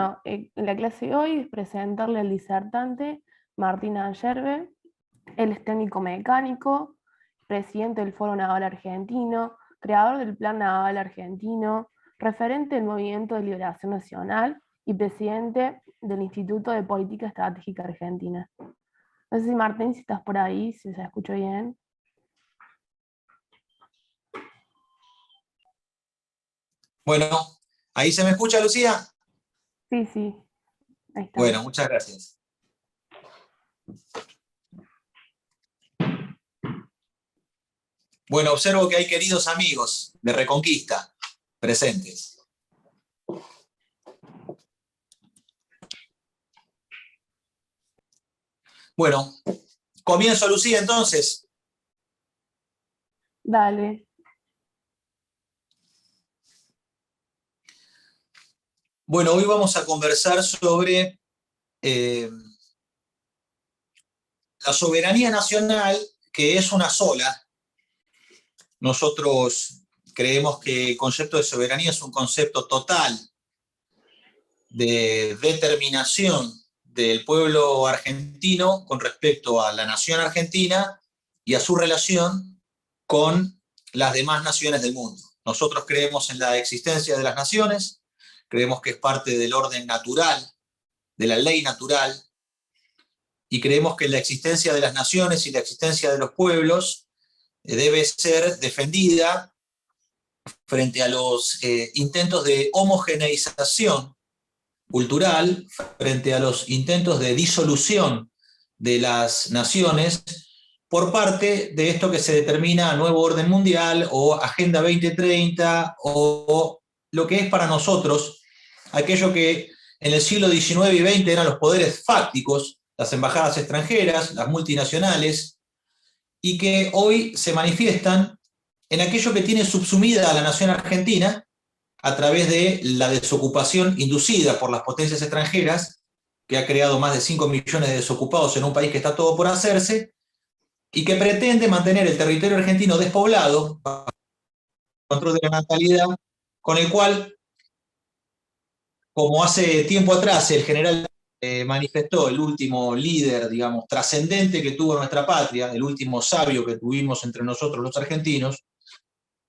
Bueno, la clase de hoy es presentarle al disertante Martín Ayerbe. Él es técnico mecánico, presidente del Foro Naval Argentino, creador del Plan Naval Argentino, referente del Movimiento de Liberación Nacional y presidente del Instituto de Política Estratégica Argentina. No sé si Martín, si estás por ahí, si se escucha bien. Bueno, ¿ahí se me escucha, Lucía? Sí, sí, ahí está. Bueno, muchas gracias. Bueno, observo que hay queridos amigos de Reconquista presentes. Bueno, comienzo, Lucía, entonces. Dale. Bueno, hoy vamos a conversar sobre la soberanía nacional, que es una sola. Nosotros creemos que el concepto de soberanía es un concepto total de determinación del pueblo argentino con respecto a la nación argentina y a su relación con las demás naciones del mundo. Nosotros creemos en la existencia de las naciones, creemos que es parte del orden natural, de la ley natural, y creemos que la existencia de las naciones y la existencia de los pueblos debe ser defendida frente a los intentos de homogeneización cultural, frente a los intentos de disolución de las naciones por parte de esto que se determina nuevo orden mundial o Agenda 2030 o lo que es para nosotros aquello que en el siglo XIX y XX eran los poderes fácticos, las embajadas extranjeras, las multinacionales, y que hoy se manifiestan en aquello que tiene subsumida a la nación argentina a través de la desocupación inducida por las potencias extranjeras, que ha creado más de 5 millones de desocupados en un país que está todo por hacerse, y que pretende mantener el territorio argentino despoblado, bajo el control de la natalidad, con el cual, como hace tiempo atrás el general manifestó, el último líder, digamos, trascendente que tuvo nuestra patria, el último sabio que tuvimos entre nosotros los argentinos,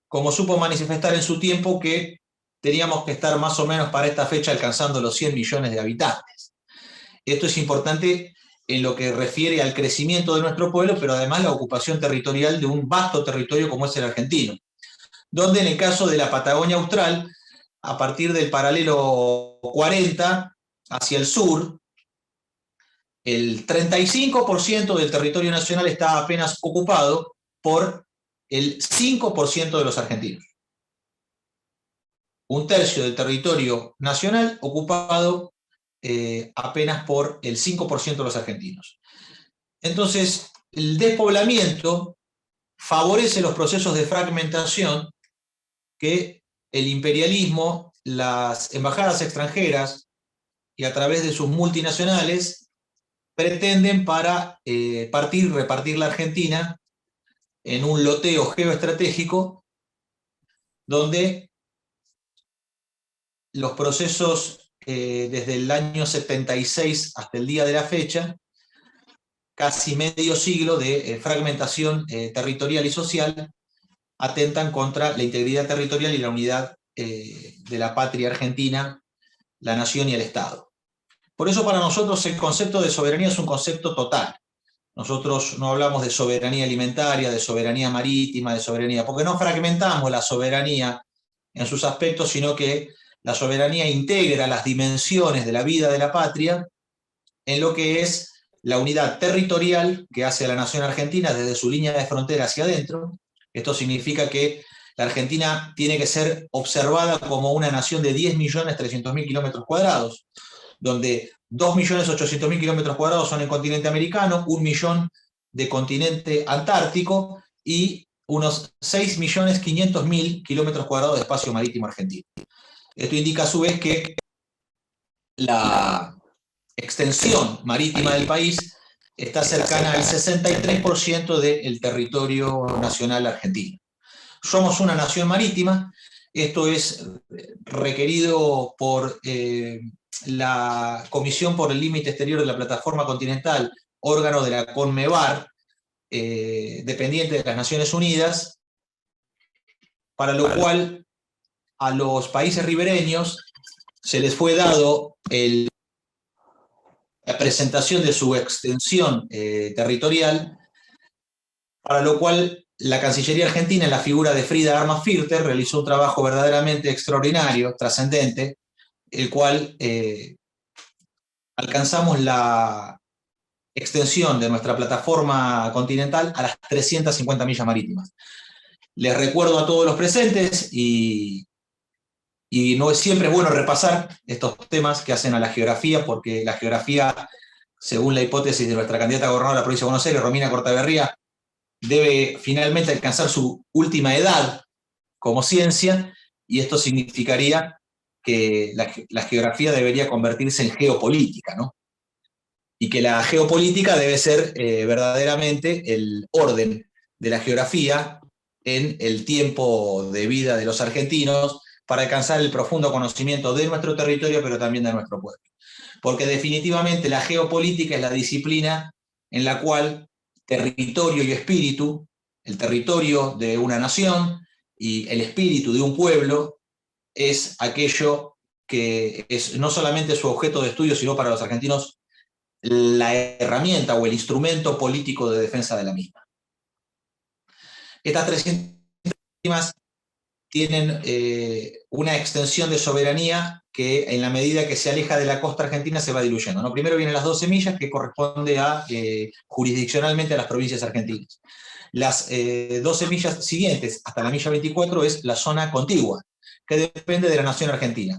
como supo manifestar en su tiempo que teníamos que estar más o menos para esta fecha alcanzando los 100 millones de habitantes. Esto es importante en lo que refiere al crecimiento de nuestro pueblo, pero además la ocupación territorial de un vasto territorio como es el argentino, donde en el caso de la Patagonia Austral, a partir del paralelo 40 hacia el sur, el 35% del territorio nacional está apenas ocupado por el 5% de los argentinos. Un tercio del territorio nacional ocupado apenas por el 5% de los argentinos. Entonces, el despoblamiento favorece los procesos de fragmentación que el imperialismo, las embajadas extranjeras y a través de sus multinacionales pretenden para repartir la Argentina en un loteo geoestratégico donde los procesos desde el año 76 hasta el día de la fecha, casi medio siglo de fragmentación territorial y social, atentan contra la integridad territorial y la unidad de la patria argentina, la nación y el Estado. Por eso para nosotros el concepto de soberanía es un concepto total. Nosotros no hablamos de soberanía alimentaria, de soberanía marítima, de soberanía, porque no fragmentamos la soberanía en sus aspectos, sino que la soberanía integra las dimensiones de la vida de la patria en lo que es la unidad territorial que hace a la nación argentina desde su línea de frontera hacia adentro. Esto significa que la Argentina tiene que ser observada como una nación de 10.300.000 kilómetros cuadrados, donde 2.800.000 kilómetros cuadrados son el continente americano, 1 millón de continente antártico y unos 6.500.000 kilómetros cuadrados de espacio marítimo argentino. Esto indica a su vez que la extensión marítima del país está cercana al 63% del territorio nacional argentino. Somos una nación marítima, Esto es requerido por la Comisión por el Límite Exterior de la Plataforma Continental, órgano de la CONMEBAR, dependiente de las Naciones Unidas, para lo cual a los países ribereños se les fue dado la presentación de su extensión territorial, para lo cual la Cancillería Argentina, en la figura de Frida Armas-Firter, realizó un trabajo verdaderamente extraordinario, trascendente, el cual alcanzamos la extensión de nuestra plataforma continental a las 350 millas marítimas. Les recuerdo a todos los presentes, y no es siempre bueno repasar estos temas que hacen a la geografía, porque la geografía, según la hipótesis de nuestra candidata a gobernadora de la provincia de Buenos Aires, Romina Cortaberría, debe finalmente alcanzar su última edad como ciencia, y esto significaría que la geografía debería convertirse en geopolítica, ¿no? Y que la geopolítica debe ser verdaderamente el orden de la geografía en el tiempo de vida de los argentinos, para alcanzar el profundo conocimiento de nuestro territorio, pero también de nuestro pueblo. Porque definitivamente la geopolítica es la disciplina en la cual territorio y espíritu, el territorio de una nación y el espíritu de un pueblo, es aquello que es no solamente su objeto de estudio, sino para los argentinos la herramienta o el instrumento político de defensa de la misma. Estas 300 últimas tienen una extensión de soberanía que, en la medida que se aleja de la costa argentina, se va diluyendo, ¿no? Primero vienen las 12 millas, que corresponde jurisdiccionalmente a las provincias argentinas. Las 12 millas siguientes, hasta la milla 24, es la zona contigua, que depende de la nación argentina.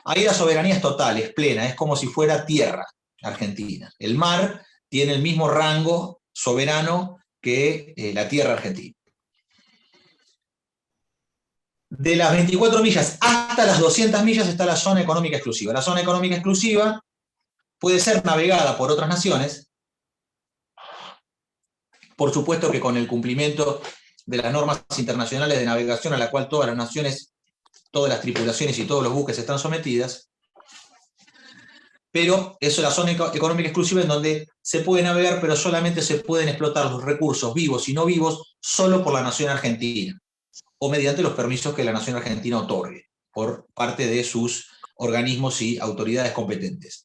Ahí la soberanía es total, es plena, es como si fuera tierra argentina. El mar tiene el mismo rango soberano que la tierra argentina. De las 24 millas hasta las 200 millas está la zona económica exclusiva. La zona económica exclusiva puede ser navegada por otras naciones, por supuesto que con el cumplimiento de las normas internacionales de navegación a la cual todas las naciones, todas las tripulaciones y todos los buques están sometidas, pero eso es la zona económica exclusiva, en donde se puede navegar, pero solamente se pueden explotar los recursos vivos y no vivos solo por la nación argentina, o mediante los permisos que la nación argentina otorgue por parte de sus organismos y autoridades competentes.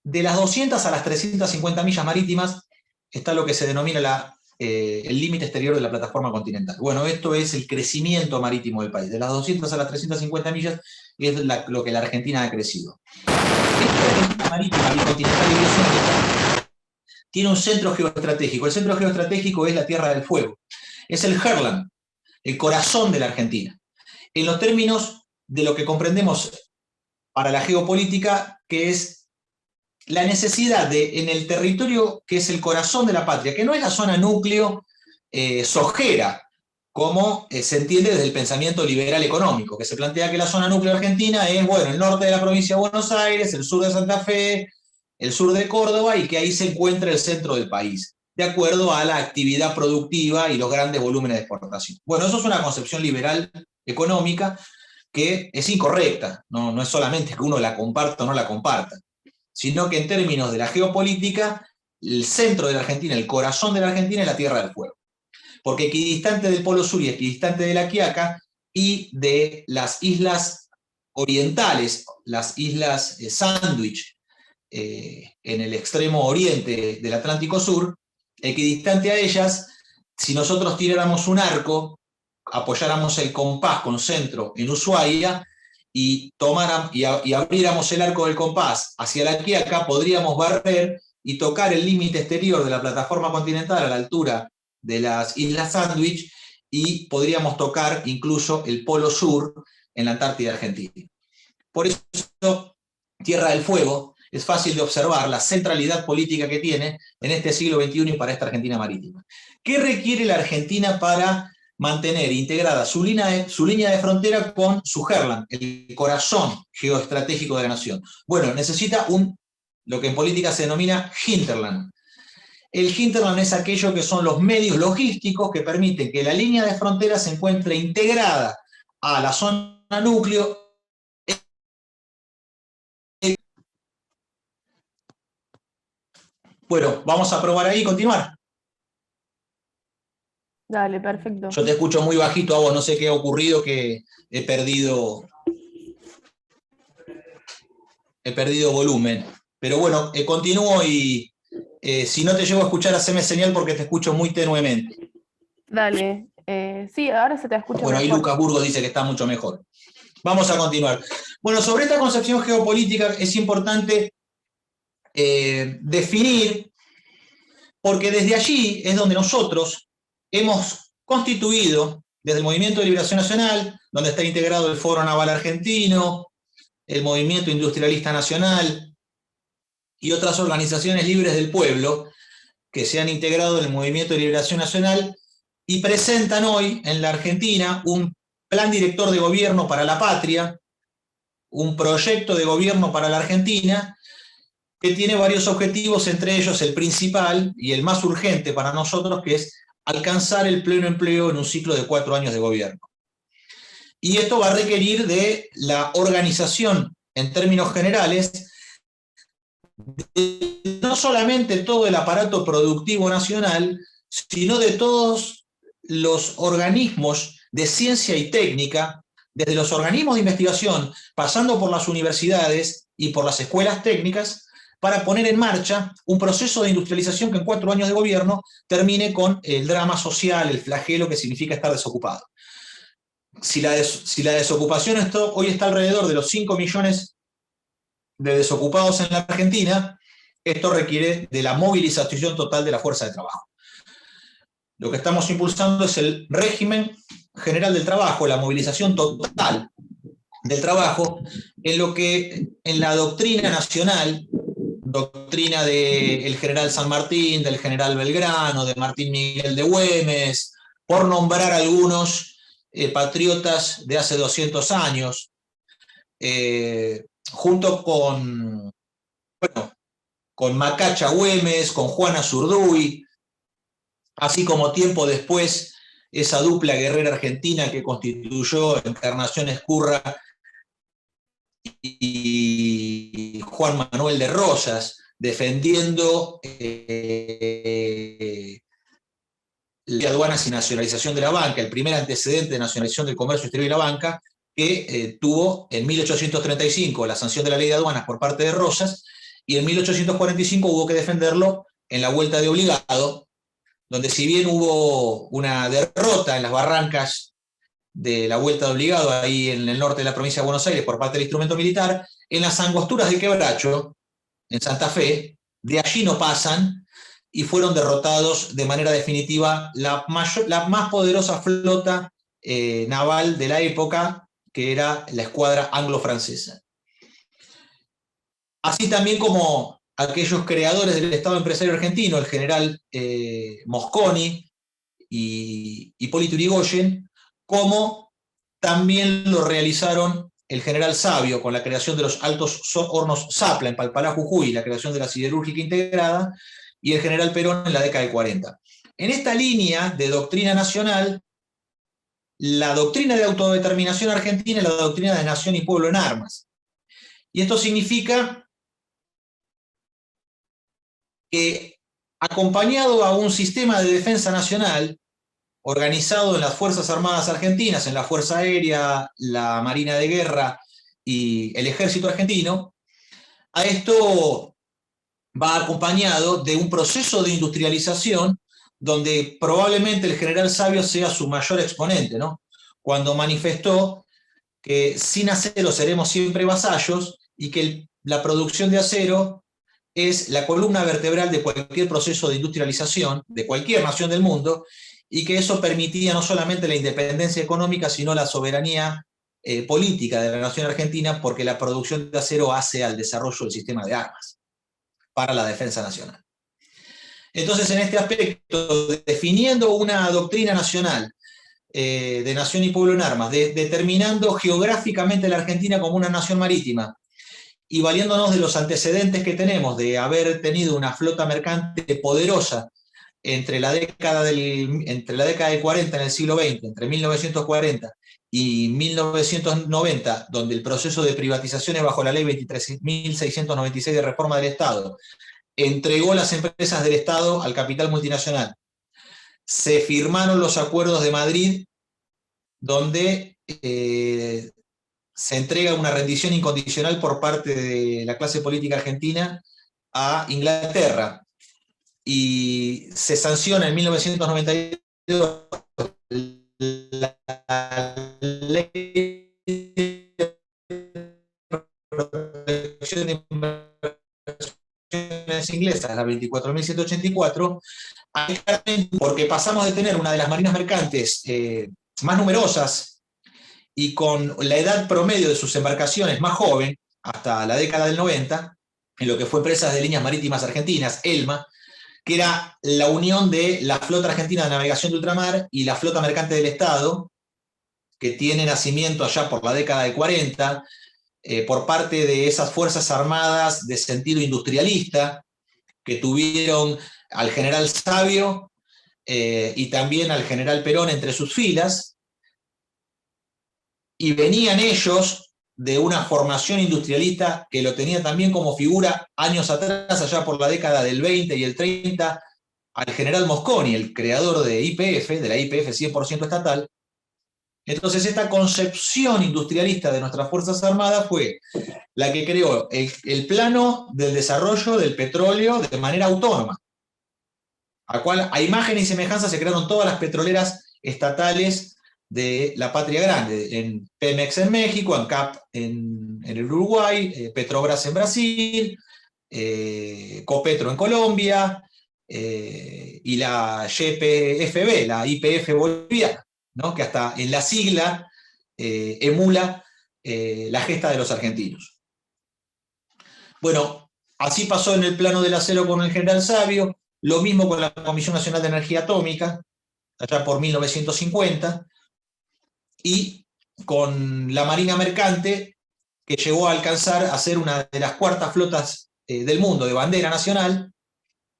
De las 200 a las 350 millas marítimas está lo que se denomina el límite exterior de la plataforma continental. Bueno, esto es el crecimiento marítimo del país. De las 200 a las 350 millas es lo que la Argentina ha crecido. Esta marítima, bicontinental y bioceánica, tiene un centro geoestratégico. El centro geoestratégico es la Tierra del Fuego. Es el Herland, el corazón de la Argentina. En los términos de lo que comprendemos para la geopolítica, que es la necesidad de, en el territorio que es el corazón de la patria, que no es la zona núcleo sojera, como se entiende desde el pensamiento liberal económico, que se plantea que la zona núcleo argentina es, bueno, el norte de la provincia de Buenos Aires, el sur de Santa Fe, el sur de Córdoba, y que ahí se encuentra el centro del país, de acuerdo a la actividad productiva y los grandes volúmenes de exportación. Bueno, eso es una concepción liberal económica que es incorrecta, no es solamente que uno la comparta o no la comparta, sino que en términos de la geopolítica, el centro de la Argentina, el corazón de la Argentina, es la Tierra del Fuego. Porque equidistante del Polo Sur y equidistante de la Quiaca y de las islas orientales, las islas Sandwich, en el extremo oriente del Atlántico Sur, equidistante a ellas, si nosotros tiráramos un arco, apoyáramos el compás con centro en Ushuaia, y abriéramos el arco del compás hacia la Quiaca, podríamos barrer y tocar el límite exterior de la plataforma continental a la altura de las Islas Sandwich, y podríamos tocar incluso el Polo Sur en la Antártida Argentina. Por eso, Tierra del Fuego es fácil de observar la centralidad política que tiene en este siglo XXI y para esta Argentina marítima. ¿Qué requiere la Argentina para mantener integrada su línea de frontera con su Herland, el corazón geoestratégico de la nación? Bueno, necesita lo que en política se denomina hinterland. El hinterland es aquello que son los medios logísticos que permiten que la línea de frontera se encuentre integrada a la zona núcleo. Bueno, vamos a probar ahí y continuar. Dale, perfecto. Yo te escucho muy bajito a vos, no sé qué ha ocurrido, que he perdido volumen. Pero bueno, continúo y si no te llego a escuchar, haceme señal porque te escucho muy tenuemente. Dale. Sí, ahora se te escucha Bueno, ahí mejor. Lucas Burgos dice que está mucho mejor. Vamos a continuar. Bueno, sobre esta concepción geopolítica es importante definir, porque desde allí es donde nosotros hemos constituido, desde el Movimiento de Liberación Nacional, donde está integrado el Foro Naval Argentino, el Movimiento Industrialista Nacional y otras organizaciones libres del pueblo que se han integrado en el Movimiento de Liberación Nacional y presentan hoy en la Argentina un plan director de gobierno para la patria, un proyecto de gobierno para la Argentina que tiene varios objetivos, entre ellos el principal y el más urgente para nosotros, que es alcanzar el pleno empleo en un ciclo de 4 años de gobierno. Y esto va a requerir de la organización, en términos generales, de no solamente todo el aparato productivo nacional, sino de todos los organismos de ciencia y técnica, desde los organismos de investigación, pasando por las universidades y por las escuelas técnicas, para poner en marcha un proceso de industrialización que en 4 años de gobierno termine con el drama social, el flagelo que significa estar desocupado. Si la desocupación hoy está alrededor de los 5 millones de desocupados en la Argentina, esto requiere de la movilización total de la fuerza de trabajo. Lo que estamos impulsando es el régimen general del trabajo, la movilización total del trabajo, en lo que en la doctrina nacional, doctrina del general San Martín, del general Belgrano, de Martín Miguel de Güemes, por nombrar algunos patriotas de hace 200 años, junto con Macacha Güemes, con Juana Zurduy, así como tiempo después esa dupla guerrera argentina que constituyó Encarnación Ezcurra y Juan Manuel de Rosas, defendiendo la aduanas y nacionalización de la banca, el primer antecedente de nacionalización del comercio exterior y la banca, que tuvo en 1835 la sanción de la ley de aduanas por parte de Rosas, y en 1845 hubo que defenderlo en la vuelta de obligado, donde si bien hubo una derrota en las barrancas de la vuelta de obligado, ahí en el norte de la provincia de Buenos Aires, por parte del instrumento militar, en las angosturas de Quebracho, en Santa Fe, de allí no pasan, y fueron derrotados de manera definitiva la más poderosa flota naval de la época, que era la escuadra anglo-francesa. Así también como aquellos creadores del Estado empresario argentino, el general Mosconi y Hipólito Yrigoyen, como también lo realizaron el general Sabio con la creación de los altos hornos Zapla en Palpalá, Jujuy, la creación de la siderúrgica integrada, y el general Perón en la década del 40. En esta línea de doctrina nacional, la doctrina de autodeterminación argentina es la doctrina de nación y pueblo en armas. Y esto significa que, acompañado a un sistema de defensa nacional organizado en las Fuerzas Armadas Argentinas, en la Fuerza Aérea, la Marina de Guerra y el Ejército Argentino, a esto va acompañado de un proceso de industrialización donde probablemente el general Sabio sea su mayor exponente, ¿no? Cuando manifestó que sin acero seremos siempre vasallos y que la producción de acero es la columna vertebral de cualquier proceso de industrialización de cualquier nación del mundo, y que eso permitía no solamente la independencia económica, sino la soberanía política de la nación argentina, porque la producción de acero hace al desarrollo del sistema de armas para la defensa nacional. Entonces, en este aspecto, definiendo una doctrina nacional de nación y pueblo en armas, determinando geográficamente la Argentina como una nación marítima, y valiéndonos de los antecedentes que tenemos de haber tenido una flota mercante poderosa entre la década del 40 en el siglo XX, entre 1940 y 1990, donde el proceso de privatizaciones bajo la ley 23.696 de reforma del Estado entregó las empresas del Estado al capital multinacional. Se firmaron los acuerdos de Madrid, donde se entrega una rendición incondicional por parte de la clase política argentina a Inglaterra, y se sanciona en 1992 la ley de protección de inversiones inglesas, la 24.784, porque pasamos de tener una de las marinas mercantes más numerosas y con la edad promedio de sus embarcaciones más joven, hasta la década del 90, en lo que fue Presas de Líneas Marítimas Argentinas, ELMA, que era la unión de la Flota Argentina de Navegación de Ultramar y la Flota Mercante del Estado, que tiene nacimiento allá por la década de 40, por parte de esas fuerzas armadas de sentido industrialista, que tuvieron al general Sabio y también al general Perón entre sus filas, y venían ellos de una formación industrialista que lo tenía también como figura años atrás, allá por la década del 20 y el 30, al general Mosconi, el creador de YPF, de la YPF 100% estatal. Entonces esta concepción industrialista de nuestras Fuerzas Armadas fue la que creó el plano del desarrollo del petróleo de manera autónoma, a imagen y semejanza se crearon todas las petroleras estatales de la patria grande, en Pemex en México, ANCAP en el Uruguay, Petrobras en Brasil, Copetro en Colombia, y la YPFB, la YPF boliviana, ¿no? Que hasta en la sigla emula la gesta de los argentinos. Bueno, así pasó en el plano del acero con el general Sabio, lo mismo con la Comisión Nacional de Energía Atómica, allá por 1950, y con la Marina Mercante, que llegó a alcanzar a ser una de las cuartas flotas del mundo de bandera nacional,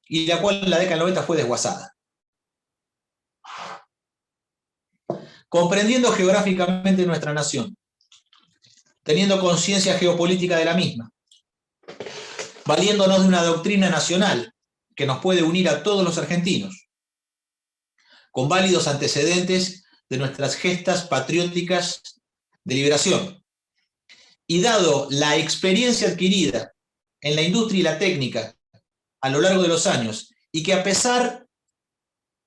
y la cual en la década del 90 fue desguazada. Comprendiendo geográficamente nuestra nación, teniendo conciencia geopolítica de la misma, valiéndonos de una doctrina nacional que nos puede unir a todos los argentinos, con válidos antecedentes de nuestras gestas patrióticas de liberación. Y dado la experiencia adquirida en la industria y la técnica a lo largo de los años, y que a pesar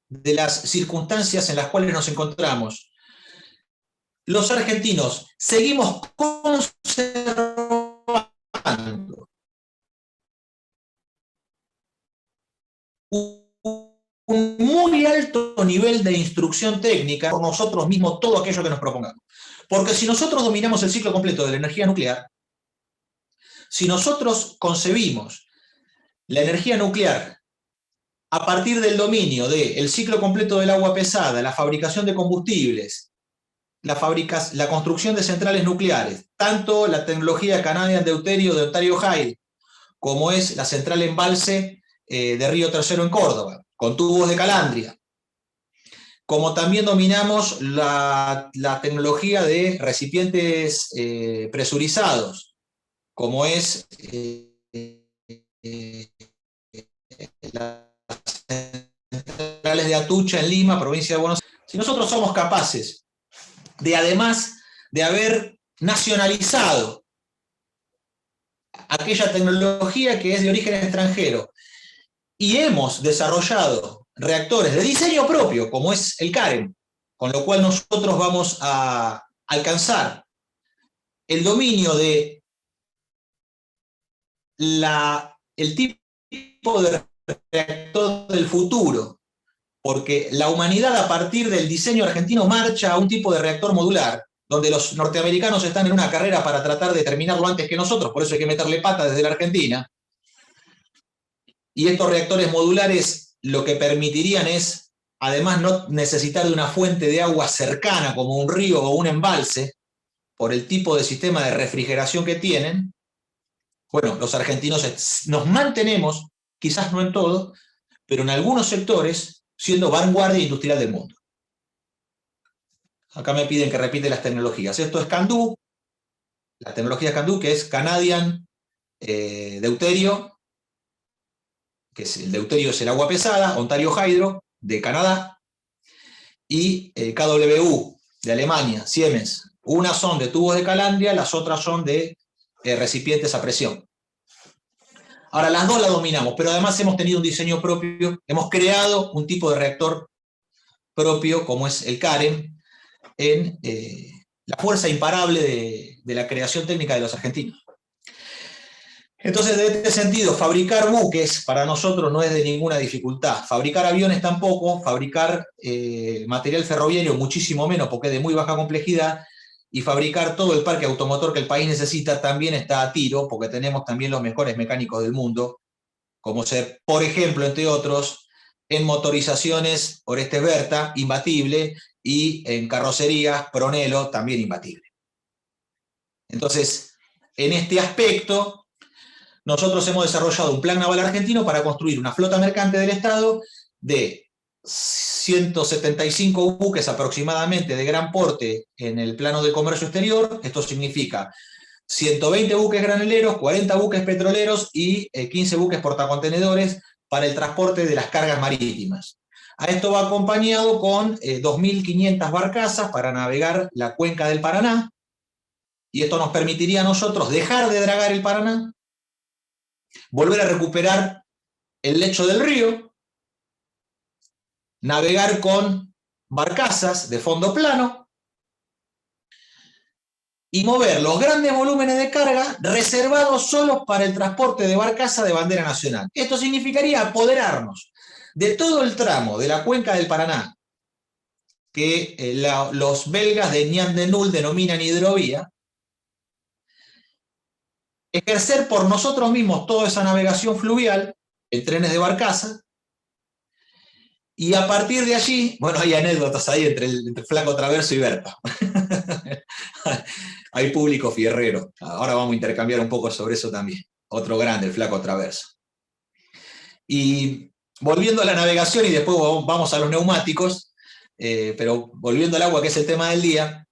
de las circunstancias en las cuales nos encontramos, los argentinos seguimos conservando un muy alto nivel de instrucción técnica por nosotros mismos todo aquello que nos propongamos. Porque si nosotros dominamos el ciclo completo de la energía nuclear, si nosotros concebimos la energía nuclear a partir del dominio del ciclo completo del agua pesada, la fabricación de combustibles, la construcción de centrales nucleares, tanto la tecnología Canadian Deuterio de Ontario High, como es la central embalse de Río Tercero en Córdoba, con tubos de calandria, como también dominamos la tecnología de recipientes presurizados, como es las centrales de Atucha en Lima, provincia de Buenos Aires. Si nosotros somos capaces de, además de haber nacionalizado aquella tecnología que es de origen extranjero, y hemos desarrollado reactores de diseño propio, como es el CAREM, con lo cual nosotros vamos a alcanzar el dominio de el tipo de reactor del futuro, porque la humanidad a partir del diseño argentino marcha a un tipo de reactor modular, donde los norteamericanos están en una carrera para tratar de terminarlo antes que nosotros, por eso hay que meterle pata desde la Argentina. Y estos reactores modulares lo que permitirían es, además, no necesitar de una fuente de agua cercana, como un río o un embalse, por el tipo de sistema de refrigeración que tienen. Bueno, los argentinos nos mantenemos, quizás no en todo, pero en algunos sectores siendo vanguardia industrial del mundo. Acá me piden que repite las tecnologías. Esto es CANDU, la tecnología CANDU, que es Canadian Deuterio, que es el deuterio es el agua pesada, Ontario Hydro, de Canadá, y KWU, de Alemania, Siemens. Unas son de tubos de calandria, las otras son de recipientes a presión. Ahora, las dos las dominamos, pero además hemos tenido un diseño propio, hemos creado un tipo de reactor propio, como es el CAREM, en la fuerza imparable de la creación técnica de los argentinos. Entonces, en este sentido, fabricar buques para nosotros no es de ninguna dificultad. Fabricar aviones tampoco, fabricar material ferroviario muchísimo menos, porque es de muy baja complejidad, y fabricar todo el parque automotor que el país necesita también está a tiro, porque tenemos también los mejores mecánicos del mundo, como ser, por ejemplo, entre otros, en motorizaciones Orestes Berta, imbatible, y en carrocerías Pronelo, también imbatible. Entonces, en este aspecto, nosotros hemos desarrollado un plan naval argentino para construir una flota mercante del Estado de 175 buques aproximadamente de gran porte en el plano de comercio exterior. Esto significa 120 buques graneleros, 40 buques petroleros y 15 buques portacontenedores para el transporte de las cargas marítimas. A esto va acompañado con 2.500 barcazas para navegar la cuenca del Paraná, y esto nos permitiría a nosotros dejar de dragar el Paraná, volver a recuperar el lecho del río, navegar con barcazas de fondo plano y mover los grandes volúmenes de carga reservados solo para el transporte de barcaza de bandera nacional. Esto significaría apoderarnos de todo el tramo de la cuenca del Paraná que los belgas de Ñan-de-Nul denominan hidrovía, ejercer por nosotros mismos toda esa navegación fluvial en trenes de barcaza, y a partir de allí, bueno, hay anécdotas ahí entre Flaco Traverso y Berta. Hay público fierrero. Ahora vamos a intercambiar un poco sobre eso también. Otro grande, el Flaco Traverso. Y volviendo a la navegación, y después vamos a los neumáticos, pero volviendo al agua, que es el tema del día,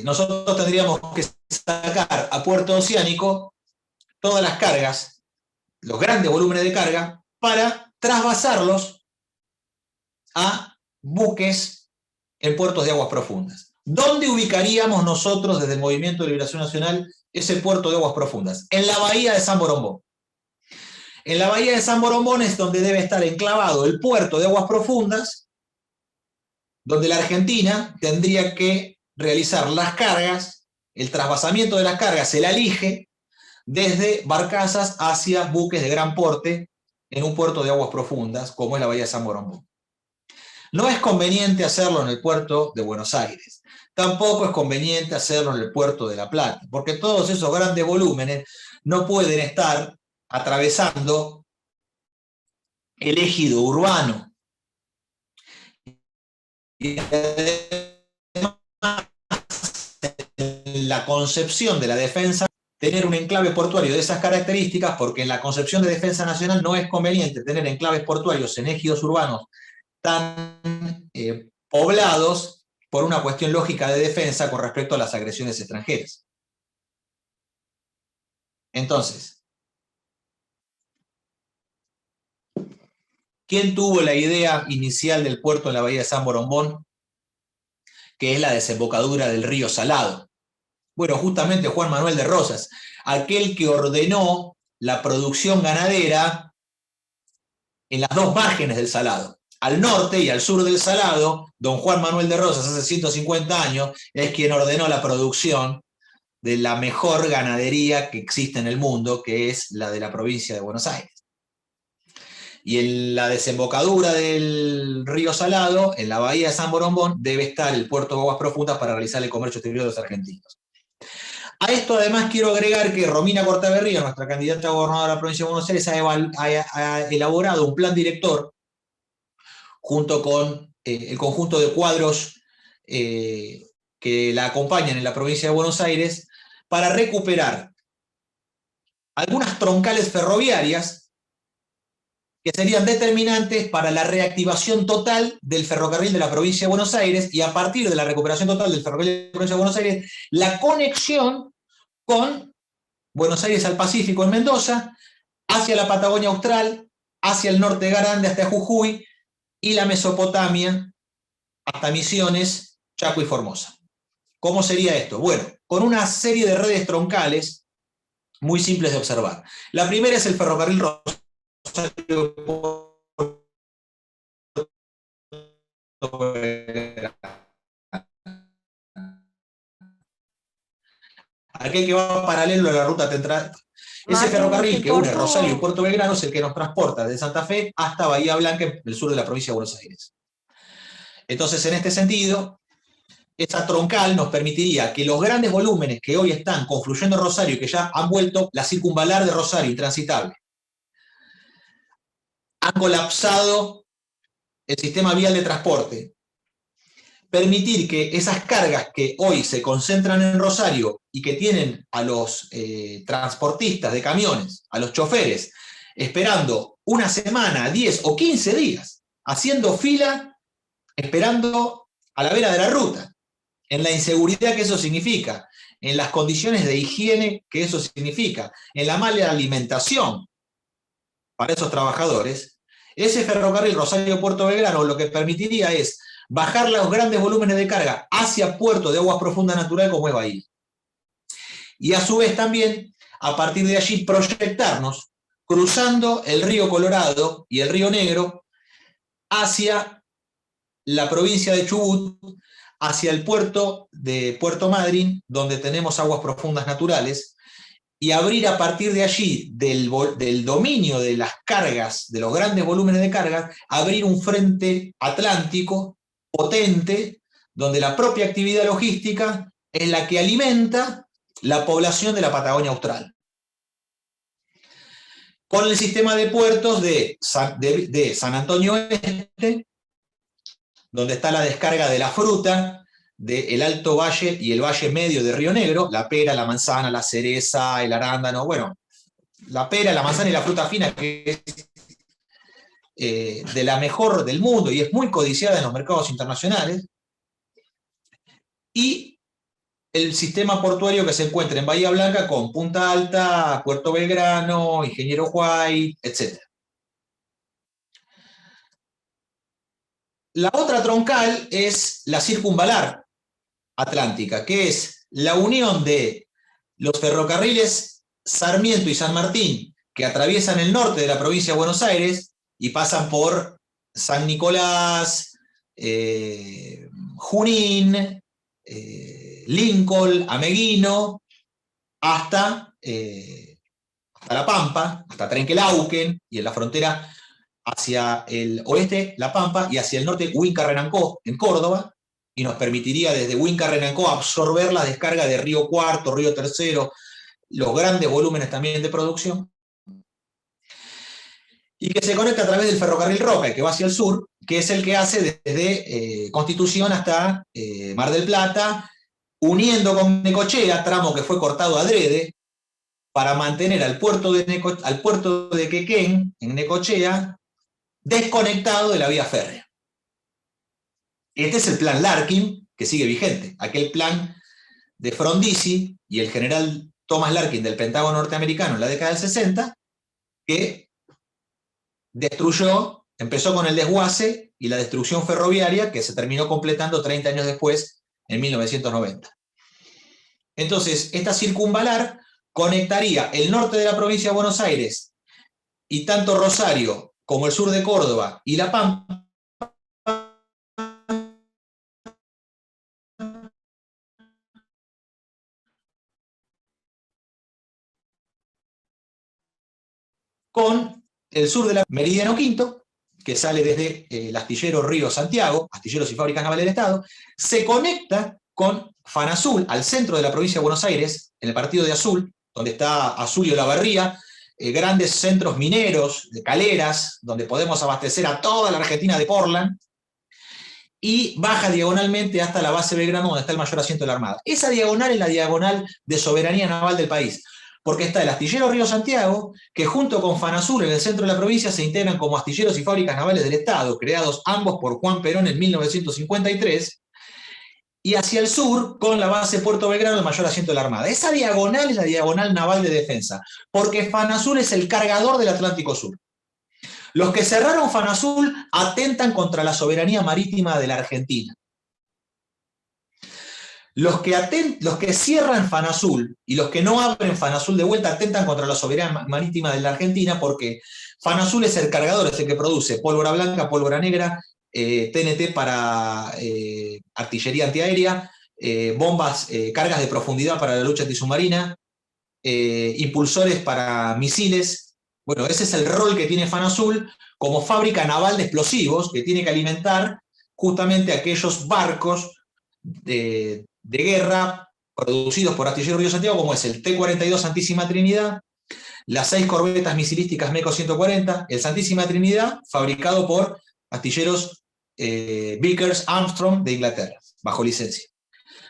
nosotros tendríamos que sacar a puerto oceánico todas las cargas, los grandes volúmenes de carga, para trasvasarlos a buques en puertos de aguas profundas. ¿Dónde ubicaríamos nosotros desde el Movimiento de Liberación Nacional ese puerto de aguas profundas? En la bahía de San Borombón. En la bahía de San Borombón es donde debe estar enclavado el puerto de aguas profundas, donde la Argentina tendría que realizar las cargas, el trasvasamiento de las cargas, el alige, desde barcazas hacia buques de gran porte en un puerto de aguas profundas, como es la bahía de San Borombón. No es conveniente hacerlo en el puerto de Buenos Aires. Tampoco es conveniente hacerlo en el puerto de La Plata, porque todos esos grandes volúmenes no pueden estar atravesando el ejido urbano. Y además, la concepción de la defensa, tener un enclave portuario de esas características, porque en la concepción de defensa nacional no es conveniente tener enclaves portuarios en ejidos urbanos tan poblados por una cuestión lógica de defensa con respecto a las agresiones extranjeras. Entonces, ¿quién tuvo la idea inicial del puerto en la bahía de San Borombón, que es la desembocadura del río Salado? Bueno, justamente Juan Manuel de Rosas, aquel que ordenó la producción ganadera en las dos márgenes del Salado. Al norte y al sur del Salado, don Juan Manuel de Rosas, hace 150 años, es quien ordenó la producción de la mejor ganadería que existe en el mundo, que es la de la provincia de Buenos Aires. Y en la desembocadura del río Salado, en la bahía de San Borombón, debe estar el puerto de aguas profundas para realizar el comercio exterior de los argentinos. A esto además quiero agregar que Romina Cortaberría, nuestra candidata a gobernadora de la provincia de Buenos Aires, ha elaborado un plan director junto con el conjunto de cuadros que la acompañan en la provincia de Buenos Aires, para recuperar algunas troncales ferroviarias que serían determinantes para la reactivación total del ferrocarril de la provincia de Buenos Aires y a partir de la recuperación total del ferrocarril de la provincia de Buenos Aires, la conexión con Buenos Aires al Pacífico en Mendoza, hacia la Patagonia Austral, hacia el norte de Grande hasta Jujuy y la Mesopotamia hasta Misiones, Chaco y Formosa. ¿Cómo sería esto? Bueno, con una serie de redes troncales muy simples de observar. La primera es el ferrocarril Rosario aquel que va paralelo a la ruta central. Ese ferrocarril que une Rosario y Puerto Belgrano es el que nos transporta de Santa Fe hasta Bahía Blanca, en el sur de la provincia de Buenos Aires. Entonces, en este sentido, esa troncal nos permitiría que los grandes volúmenes que hoy están confluyendo en Rosario y que ya han vuelto la circunvalar de Rosario intransitable, han colapsado el sistema vial de transporte, permitir que esas cargas que hoy se concentran en Rosario y que tienen a los transportistas de camiones, a los choferes, esperando una semana, 10 o 15 días, haciendo fila, esperando a la vera de la ruta, en la inseguridad que eso significa, en las condiciones de higiene que eso significa, en la mala alimentación para esos trabajadores, ese ferrocarril Rosario-Puerto Belgrano lo que permitiría es bajar los grandes volúmenes de carga hacia puertos de aguas profundas natural como es Bahía. Y a su vez también, a partir de allí, proyectarnos cruzando el río Colorado y el río Negro hacia la provincia de Chubut, hacia el puerto de Puerto Madryn, donde tenemos aguas profundas naturales, y abrir a partir de allí, del dominio de las cargas, de los grandes volúmenes de carga, abrir un frente atlántico potente, donde la propia actividad logística es la que alimenta la población de la Patagonia Austral. Con el sistema de puertos de San Antonio Este, donde está la descarga de la fruta del Alto Valle y el Valle Medio de Río Negro, la pera, la manzana, la cereza, el arándano, bueno, la pera, la manzana y la fruta fina, que es de la mejor del mundo y es muy codiciada en los mercados internacionales, y el sistema portuario que se encuentra en Bahía Blanca con Punta Alta, Puerto Belgrano, Ingeniero White, etc. La otra troncal es la circunvalar atlántica, que es la unión de los ferrocarriles Sarmiento y San Martín, que atraviesan el norte de la provincia de Buenos Aires y pasan por San Nicolás, Junín, Lincoln, Ameguino, hasta La Pampa, hasta Trenquelauquen, y en la frontera hacia el oeste, La Pampa, y hacia el norte, Huinca-Renancó, en Córdoba, y nos permitiría desde Huinca-Renancó absorber la descarga de Río Cuarto, Río Tercero, los grandes volúmenes también de producción, y que se conecta a través del ferrocarril Roca, que va hacia el sur, que es el que hace desde Constitución hasta Mar del Plata, uniendo con Necochea, tramo que fue cortado adrede, para mantener al puerto de Quequén, en Necochea, desconectado de la vía férrea. Este es el plan Larkin, que sigue vigente, aquel plan de Frondizi y el general Thomas Larkin del Pentágono norteamericano en la década del 60, que destruyó, empezó con el desguace y la destrucción ferroviaria, que se terminó completando 30 años después, en 1990. Entonces, esta circunvalar conectaría el norte de la provincia de Buenos Aires y tanto Rosario como el sur de Córdoba y La Pampa con el sur de la Meridiano Quinto, que sale desde el astillero Río Santiago, astilleros y fábricas navales del Estado, se conecta con Fanazul, al centro de la provincia de Buenos Aires, en el partido de Azul, donde está Azul y Olavarría, grandes centros mineros, de caleras, donde podemos abastecer a toda la Argentina de Portland, y baja diagonalmente hasta la base Belgrano, donde está el mayor asiento de la Armada. Esa diagonal es la diagonal de soberanía naval del país. porque está el astillero Río Santiago, que junto con Fanazul en el centro de la provincia se integran como astilleros y fábricas navales del Estado, creados ambos por Juan Perón en 1953, y hacia el sur con la base Puerto Belgrano, el mayor asiento de la Armada. Esa diagonal es la diagonal naval de defensa, porque Fanazul es el cargador del Atlántico Sur. Los que cerraron Fanazul atentan contra la soberanía marítima de la Argentina. Los que cierran Fanazul y los que no abren Fanazul de vuelta atentan contra la soberanía marítima de la Argentina, porque Fanazul es el cargador, es el que produce pólvora blanca, pólvora negra, TNT para artillería antiaérea, bombas, cargas de profundidad para la lucha antisubmarina, impulsores para misiles. Bueno, ese es el rol que tiene Fanazul como fábrica naval de explosivos, que tiene que alimentar justamente aquellos barcos de guerra producidos por Astillero Río Santiago, como es el T-42 Santísima Trinidad, las 6 corbetas misilísticas MECO 140, el Santísima Trinidad, fabricado por astilleros Vickers Armstrong de Inglaterra, bajo licencia.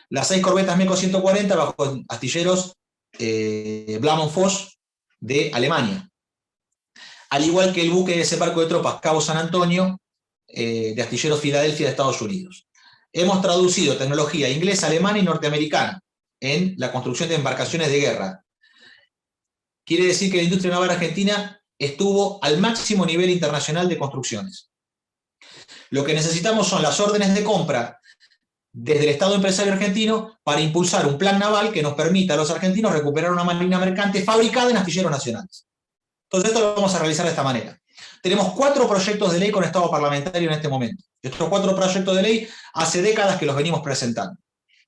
Las 6 corbetas MECO 140 bajo astilleros Blamont Foch de Alemania. Al igual que el buque de ese barco de tropas Cabo San Antonio, de astilleros Filadelfia de Estados Unidos. Hemos traducido tecnología inglesa, alemana y norteamericana en la construcción de embarcaciones de guerra. Quiere decir que la industria naval argentina estuvo al máximo nivel internacional de construcciones. Lo que necesitamos son las órdenes de compra desde el Estado empresario argentino para impulsar un plan naval que nos permita a los argentinos recuperar una marina mercante fabricada en astilleros nacionales. Entonces esto lo vamos a realizar de esta manera. Tenemos 4 proyectos de ley con estado parlamentario en este momento. Estos 4 proyectos de ley hace décadas que los venimos presentando.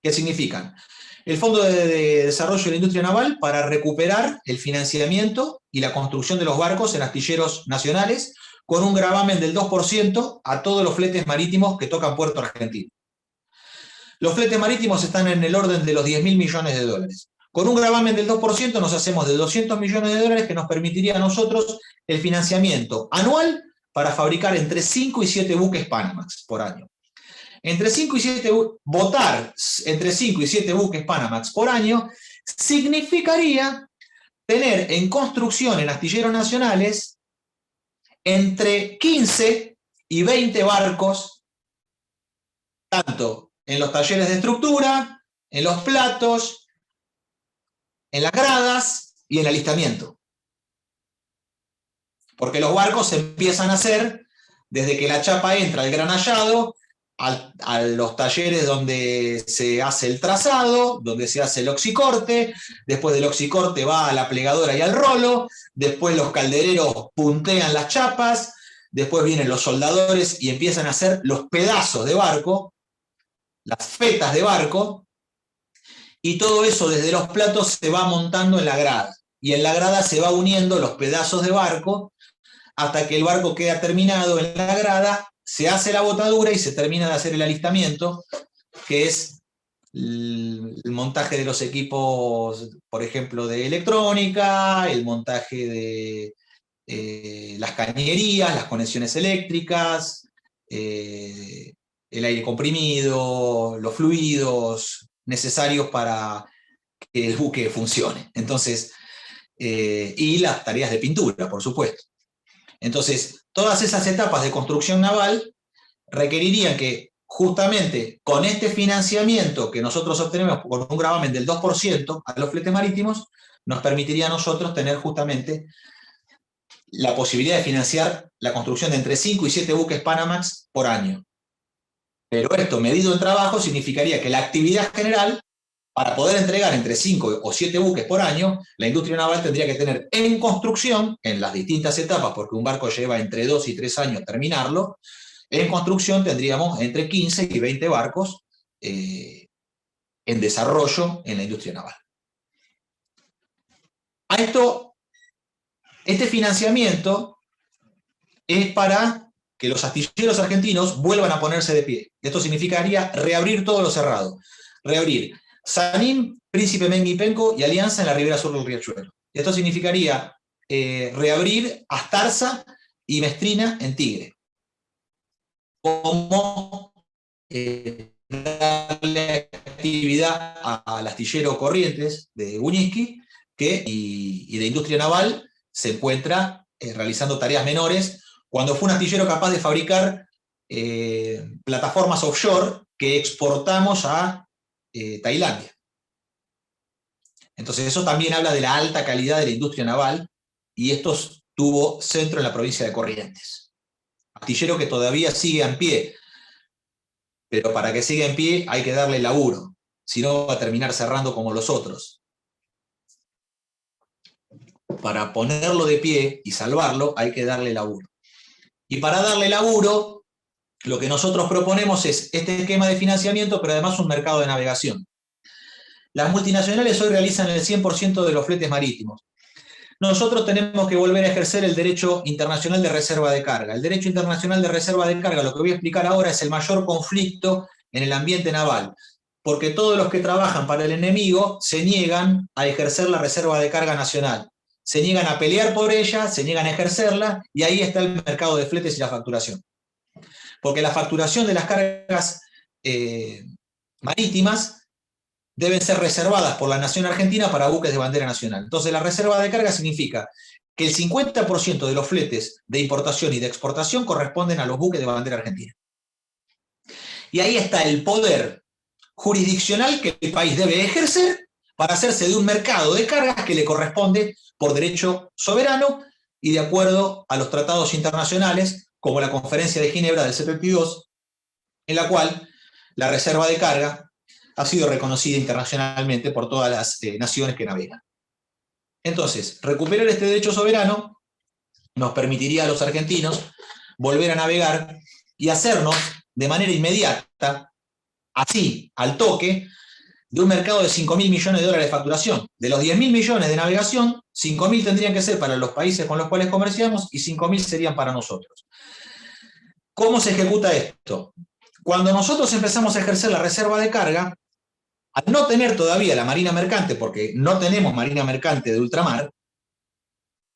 ¿Qué significan? El Fondo de Desarrollo de la Industria Naval para recuperar el financiamiento y la construcción de los barcos en astilleros nacionales con un gravamen del 2% a todos los fletes marítimos que tocan puerto argentino. Los fletes marítimos están en el orden de los 10.000 millones de dólares. Con un gravamen del 2% nos hacemos de 200 millones de dólares que nos permitiría a nosotros el financiamiento anual para fabricar entre 5 y 7 buques Panamax por año. Votar entre 5 y 7 buques Panamax por año significaría tener en construcción en astilleros nacionales entre 15 y 20 barcos, tanto en los talleres de estructura, en los platos, en las gradas y en el alistamiento. Porque los barcos se empiezan a hacer desde que la chapa entra al granallado, a los talleres donde se hace el trazado, donde se hace el oxicorte, después del oxicorte va a la plegadora y al rolo, después los caldereros puntean las chapas, después vienen los soldadores y empiezan a hacer los pedazos de barco, las fetas de barco, y todo eso desde los platos se va montando en la grada, y en la grada se va uniendo los pedazos de barco hasta que el barco queda terminado en la grada, se hace la botadura y se termina de hacer el alistamiento, que es el montaje de los equipos, por ejemplo, de electrónica, el montaje de las cañerías, las conexiones eléctricas, el aire comprimido, los fluidos necesarios para que el buque funcione. Entonces, y las tareas de pintura, por supuesto. Entonces, todas esas etapas de construcción naval requerirían que justamente con este financiamiento que nosotros obtenemos con un gravamen del 2% a los fletes marítimos, nos permitiría a nosotros tener justamente la posibilidad de financiar la construcción de entre 5 y 7 buques Panamax por año. Pero esto, medido en trabajo, significaría que la actividad general, para poder entregar entre 5 o 7 buques por año, la industria naval tendría que tener en construcción, en las distintas etapas, porque un barco lleva entre 2 y 3 años terminarlo, en construcción tendríamos entre 15 y 20 barcos en desarrollo en la industria naval. A este financiamiento es para que los astilleros argentinos vuelvan a ponerse de pie. Esto significaría reabrir todo lo cerrado. Reabrir Sanín, Príncipe Mengue y Penco y Alianza en la ribera sur del Riachuelo. Esto significaría reabrir Astarza y Mestrina en Tigre. Como darle actividad al astillero Corrientes de Buñisqui y de industria naval se encuentra realizando tareas menores, cuando fue un astillero capaz de fabricar plataformas offshore que exportamos a Tailandia. Entonces eso también habla de la alta calidad de la industria naval, y esto tuvo centro en la provincia de Corrientes. Astillero que todavía sigue en pie, pero para que siga en pie hay que darle laburo, si no va a terminar cerrando como los otros. Para ponerlo de pie y salvarlo hay que darle laburo. Y para darle laburo, lo que nosotros proponemos es este esquema de financiamiento, pero además un mercado de navegación. Las multinacionales hoy realizan el 100% de los fletes marítimos. Nosotros tenemos que volver a ejercer el derecho internacional de reserva de carga. El derecho internacional de reserva de carga, lo que voy a explicar ahora, es el mayor conflicto en el ambiente naval, porque todos los que trabajan para el enemigo se niegan a ejercer la reserva de carga nacional. Se niegan a pelear por ella, se niegan a ejercerla, y ahí está el mercado de fletes y la facturación. Porque la facturación de las cargas marítimas deben ser reservadas por la nación argentina para buques de bandera nacional. Entonces, la reserva de carga significa que el 50% de los fletes de importación y de exportación corresponden a los buques de bandera argentina. Y ahí está el poder jurisdiccional que el país debe ejercer para hacerse de un mercado de cargas que le corresponde por derecho soberano y de acuerdo a los tratados internacionales, como la Conferencia de Ginebra del 72, en la cual la reserva de carga ha sido reconocida internacionalmente por todas las naciones que navegan. Entonces, recuperar este derecho soberano nos permitiría a los argentinos volver a navegar y hacernos de manera inmediata, así, al toque, de un mercado de 5.000 millones de dólares de facturación. De los 10.000 millones de navegación, 5.000 tendrían que ser para los países con los cuales comerciamos y 5.000 serían para nosotros. ¿Cómo se ejecuta esto? Cuando nosotros empezamos a ejercer la reserva de carga, al no tener todavía la marina mercante, porque no tenemos marina mercante de ultramar,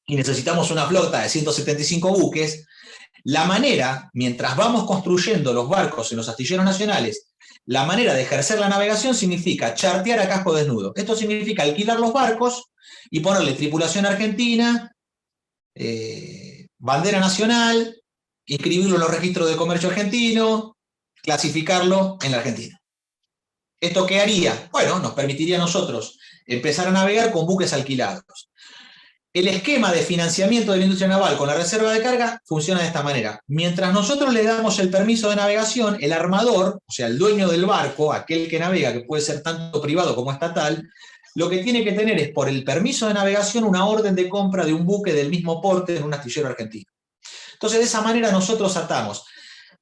y necesitamos una flota de 175 buques, la manera, mientras vamos construyendo los barcos en los astilleros nacionales, la manera de ejercer la navegación significa chartear a casco desnudo. Esto significa alquilar los barcos y ponerle tripulación argentina, bandera nacional, inscribirlo en los registros de comercio argentino, clasificarlo en la Argentina. ¿Esto qué haría? Bueno, nos permitiría a nosotros empezar a navegar con buques alquilados. El esquema de financiamiento de la industria naval con la reserva de carga funciona de esta manera. Mientras nosotros le damos el permiso de navegación, el armador, o sea, el dueño del barco, aquel que navega, que puede ser tanto privado como estatal, lo que tiene que tener es, por el permiso de navegación, una orden de compra de un buque del mismo porte en un astillero argentino. Entonces, de esa manera nosotros atamos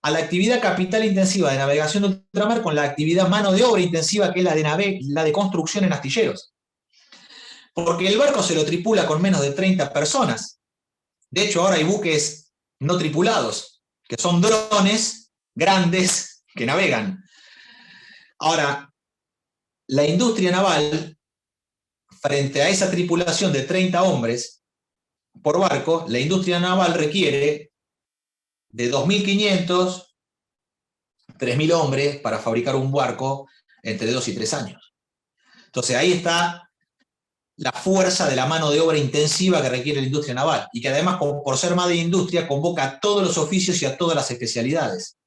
a la actividad capital intensiva de navegación de ultramar con la actividad mano de obra intensiva, que es la de construcción en astilleros. Porque el barco se lo tripula con menos de 30 personas. De hecho, ahora hay buques no tripulados, que son drones grandes que navegan. Ahora, la industria naval, frente a esa tripulación de 30 hombres por barco, la industria naval requiere de 2.500, 3.000 hombres para fabricar un barco entre 2 y 3 años. Entonces ahí está la fuerza de la mano de obra intensiva que requiere la industria naval, y que además, por ser madre de industria, convoca a todos los oficios y a todas las especialidades.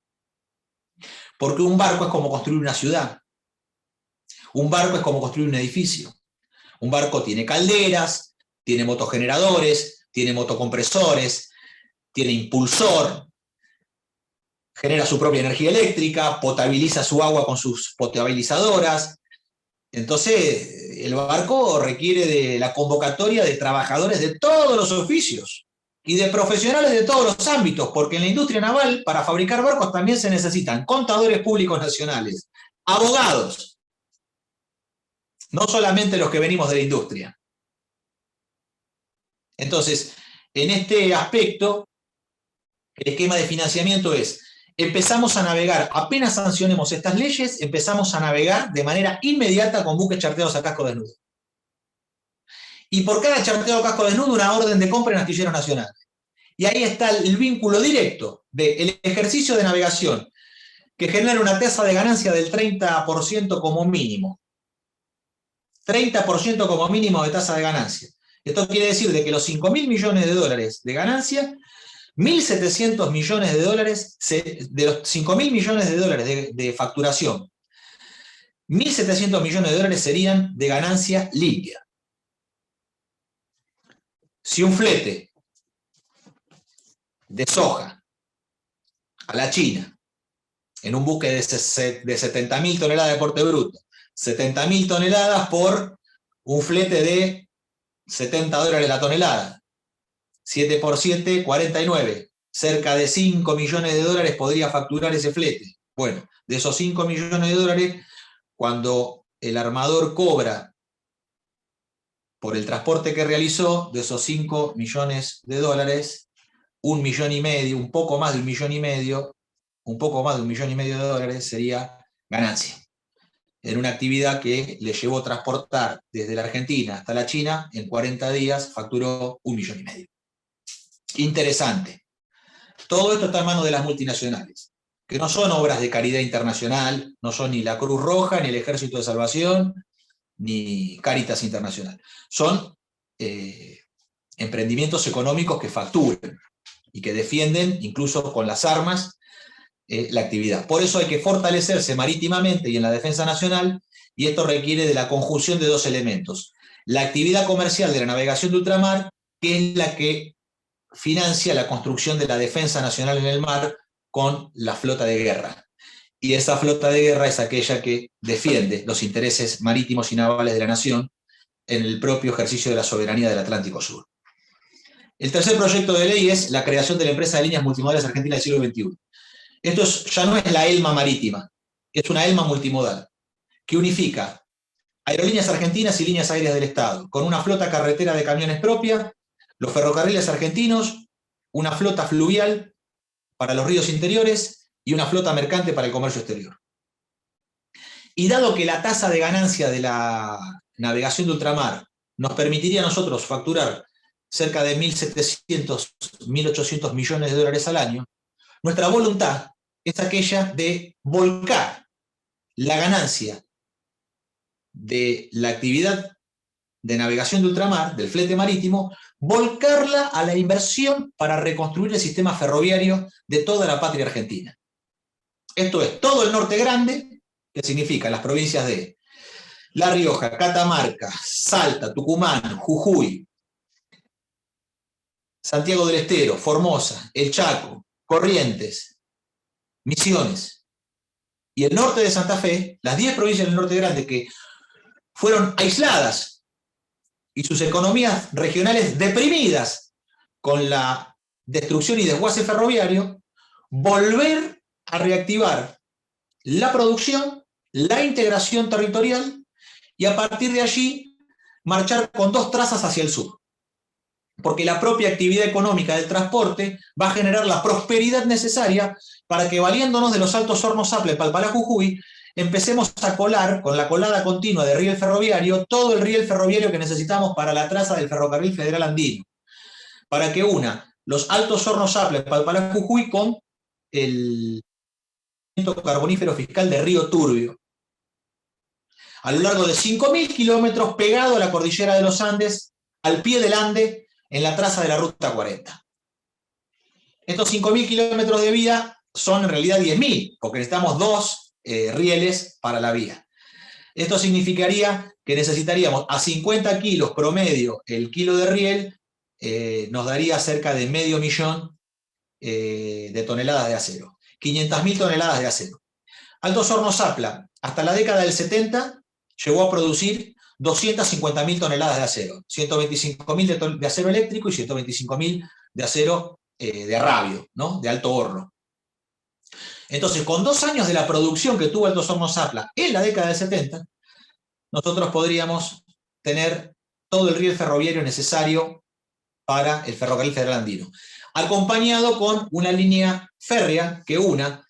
Porque un barco es como construir una ciudad. Un barco es como construir un edificio. Un barco tiene calderas, tiene motogeneradores, tiene motocompresores, tiene impulsor, genera su propia energía eléctrica, potabiliza su agua con sus potabilizadoras. Entonces, el barco requiere de la convocatoria de trabajadores de todos los oficios y de profesionales de todos los ámbitos, porque en la industria naval, para fabricar barcos, también se necesitan contadores públicos nacionales, abogados, no solamente los que venimos de la industria. Entonces, en este aspecto, el esquema de financiamiento es: empezamos a navegar, apenas sancionemos estas leyes, empezamos a navegar de manera inmediata con buques charteados a casco desnudo. Y por cada charteado a casco desnudo, una orden de compra en astilleros nacionales. Y ahí está el vínculo directo del ejercicio de navegación, que genera una tasa de ganancia del 30% como mínimo. 30% como mínimo de tasa de ganancia. Esto quiere decir de que los 5.000 millones de dólares de ganancia, 1.700 millones de dólares, de los 5.000 millones de dólares de facturación, 1.700 millones de dólares serían de ganancia limpia. Si un flete de soja a la China, en un buque de 70.000 toneladas de porte bruto, 70.000 toneladas por un flete de $70 la tonelada, 7 por 7, 49, cerca de 5 millones de dólares podría facturar ese flete. Bueno, de esos 5 millones de dólares, cuando el armador cobra por el transporte que realizó, de esos 5 millones de dólares, 1,5 millones, un poco más de 1,5 millones, un poco más de 1,5 millones de dólares sería ganancia. En una actividad que le llevó a transportar desde la Argentina hasta la China, en 40 días facturó 1,5 millones. Interesante. Todo esto está en manos de las multinacionales, que no son obras de caridad internacional, no son ni la Cruz Roja, ni el Ejército de Salvación, ni Cáritas Internacional. Son emprendimientos económicos que facturan y que defienden, incluso con las armas, la actividad. Por eso hay que fortalecerse marítimamente y en la defensa nacional, y esto requiere de la conjunción de dos elementos. La actividad comercial de la navegación de ultramar, que es la que financia la construcción de la defensa nacional en el mar con la flota de guerra. Y esa flota de guerra es aquella que defiende los intereses marítimos y navales de la nación en el propio ejercicio de la soberanía del Atlántico Sur. El tercer proyecto de ley es la creación de la empresa de líneas multimodales argentina del siglo XXI. Esto ya no es la ELMA marítima, es una ELMA multimodal, que unifica aerolíneas argentinas y líneas aéreas del Estado, con una flota carretera de camiones propia, los ferrocarriles argentinos, una flota fluvial para los ríos interiores y una flota mercante para el comercio exterior. Y dado que la tasa de ganancia de la navegación de ultramar nos permitiría a nosotros facturar cerca de 1.700, 1.800 millones de dólares al año, nuestra voluntad es aquella de volcar la ganancia de la actividad de navegación de ultramar, del flete marítimo, volcarla a la inversión para reconstruir el sistema ferroviario de toda la patria argentina. Esto es todo el norte grande, que significa las provincias de La Rioja, Catamarca, Salta, Tucumán, Jujuy, Santiago del Estero, Formosa, El Chaco, Corrientes, Misiones y el norte de Santa Fe, las 10 provincias del norte grande que fueron aisladas y sus economías regionales deprimidas con la destrucción y desguace ferroviario, volver a reactivar la producción, la integración territorial y a partir de allí marchar con 2 trazas hacia el sur. Porque la propia actividad económica del transporte va a generar la prosperidad necesaria para que, valiéndonos de los Altos Hornos Apple, Palpalá, Jujuy, empecemos a colar, con la colada continua de riel ferroviario, todo el riel ferroviario que necesitamos para la traza del Ferrocarril Federal Andino, para que una los Altos Hornos Apple, Palpalá, Jujuy con el carbonífero fiscal de Río Turbio, a lo largo de 5.000 kilómetros pegado a la cordillera de los Andes, al pie del Ande, en la traza de la Ruta 40. Estos 5.000 kilómetros de vía son en realidad 10.000, porque necesitamos 2 rieles para la vía. Esto significaría que necesitaríamos a 50 kilos promedio el kilo de riel, nos daría cerca de 500.000 de toneladas de acero. 500.000 toneladas de acero. Altos Hornos Zapla, hasta la década del 70, llegó a producir 250.000 toneladas de acero, 125.000 de acero eléctrico y 125.000 de acero de rabio, ¿no? De alto horno. Entonces, con 2 años de la producción que tuvo Altos Hornos Zapla en la década del 70, nosotros podríamos tener todo el riel ferroviario necesario para el Ferrocarril Federal Andino, acompañado con una línea férrea que una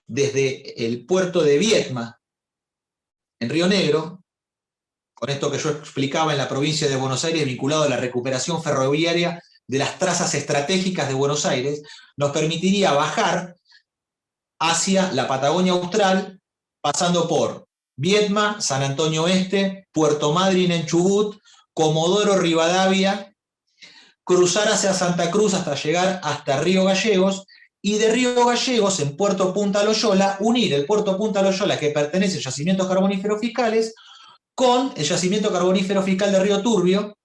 desde el puerto de Viedma, en Río Negro, con esto que yo explicaba en la provincia de Buenos Aires, vinculado a la recuperación ferroviaria de las trazas estratégicas de Buenos Aires, nos permitiría bajar hacia la Patagonia Austral, pasando por Viedma, San Antonio Oeste, Puerto Madryn en Chubut, Comodoro Rivadavia, cruzar hacia Santa Cruz hasta llegar hasta Río Gallegos, y de Río Gallegos, en Puerto Punta Loyola, unir el Puerto Punta Loyola, que pertenece a yacimientos carboníferos fiscales, con el yacimiento carbonífero fiscal de Río Turbio,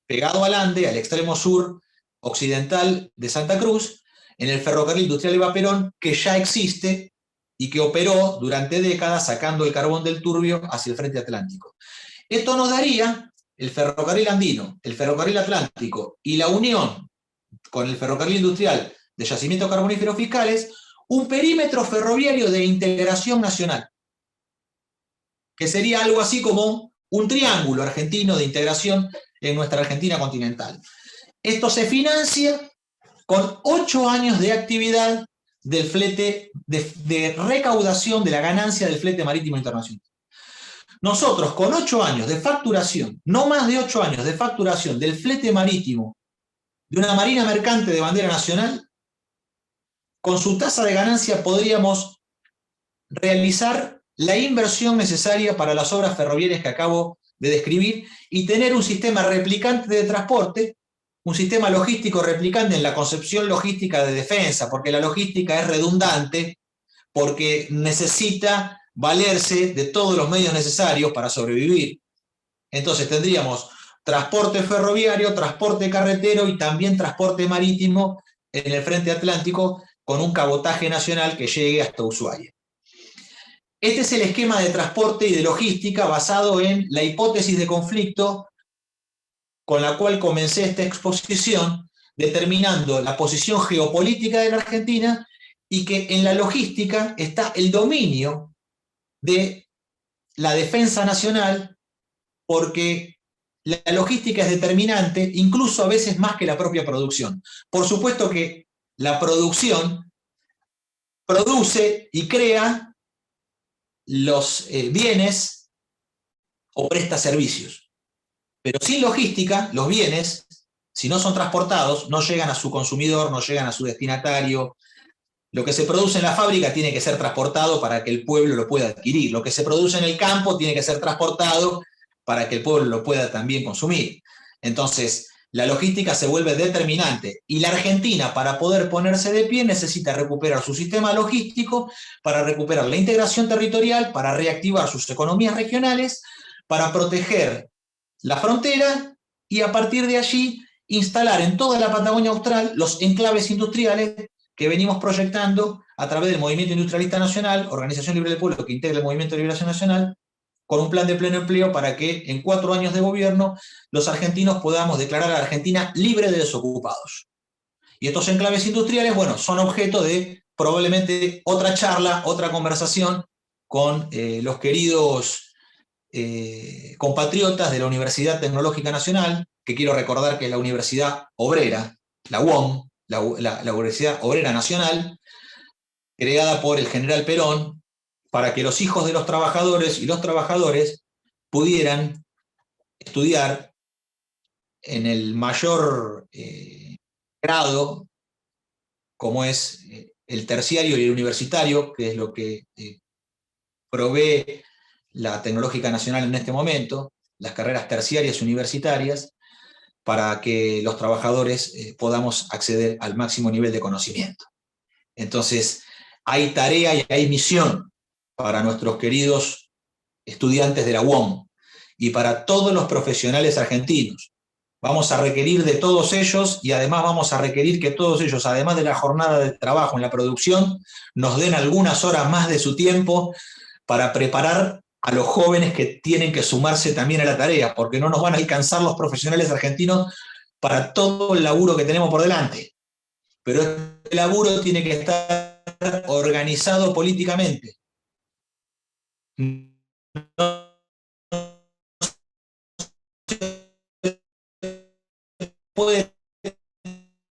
pegado al Ande, al extremo sur occidental de Santa Cruz, en el ferrocarril industrial Eva Perón, que ya existe y que operó durante décadas sacando el carbón del Turbio hacia el frente atlántico. Esto nos daría el ferrocarril andino, el ferrocarril atlántico y la unión con el ferrocarril industrial de yacimientos carboníferos fiscales, un perímetro ferroviario de integración nacional, que sería algo así como un triángulo argentino de integración en nuestra Argentina continental. Esto se financia con 8 años de actividad del flete, de recaudación de la ganancia del flete marítimo internacional. Nosotros, con 8 años de facturación, no más de 8 años de facturación del flete marítimo de una marina mercante de bandera nacional, con su tasa de ganancia podríamos realizar la inversión necesaria para las obras ferroviarias que acabo de describir y tener un sistema replicante de transporte, un sistema logístico replicante en la concepción logística de defensa, porque la logística es redundante, porque necesita valerse de todos los medios necesarios para sobrevivir. Entonces tendríamos transporte ferroviario, transporte carretero y también transporte marítimo en el frente atlántico con un cabotaje nacional que llegue hasta Ushuaia. Este es el esquema de transporte y de logística basado en la hipótesis de conflicto con la cual comencé esta exposición, determinando la posición geopolítica de la Argentina y que en la logística está el dominio de la defensa nacional, porque la logística es determinante, incluso a veces más que la propia producción. Por supuesto que la producción produce y crea los bienes o presta servicios. Pero sin logística, los bienes, si no son transportados, no llegan a su consumidor, no llegan a su destinatario. Lo que se produce en la fábrica tiene que ser transportado para que el pueblo lo pueda adquirir. Lo que se produce en el campo tiene que ser transportado para que el pueblo lo pueda también consumir. Entonces, la logística se vuelve determinante. Y la Argentina, para poder ponerse de pie, necesita recuperar su sistema logístico, para recuperar la integración territorial, para reactivar sus economías regionales, para proteger la frontera y a partir de allí instalar en toda la Patagonia Austral los enclaves industriales que venimos proyectando a través del Movimiento Industrialista Nacional, Organización Libre del Pueblo que integra el Movimiento de Liberación Nacional, con un plan de pleno empleo para que en 4 años de gobierno los argentinos podamos declarar a la Argentina libre de desocupados. Y estos enclaves industriales, bueno, son objeto de probablemente otra charla, otra conversación con los queridos compatriotas de la Universidad Tecnológica Nacional, que quiero recordar que es la Universidad Obrera, la UOM, la Universidad Obrera Nacional, creada por el general Perón, para que los hijos de los trabajadores y los trabajadores pudieran estudiar en el mayor grado, como es el terciario y el universitario, que es lo que provee la Tecnológica Nacional en este momento, las carreras terciarias y universitarias, para que los trabajadores podamos acceder al máximo nivel de conocimiento. Entonces, hay tarea y hay misión para nuestros queridos estudiantes de la UOM y para todos los profesionales argentinos. Vamos a requerir de todos ellos y además vamos a requerir que todos ellos, además de la jornada de trabajo en la producción, nos den algunas horas más de su tiempo para preparar a los jóvenes que tienen que sumarse también a la tarea, porque no nos van a alcanzar los profesionales argentinos para todo el laburo que tenemos por delante. Pero este laburo tiene que estar organizado políticamente. No puede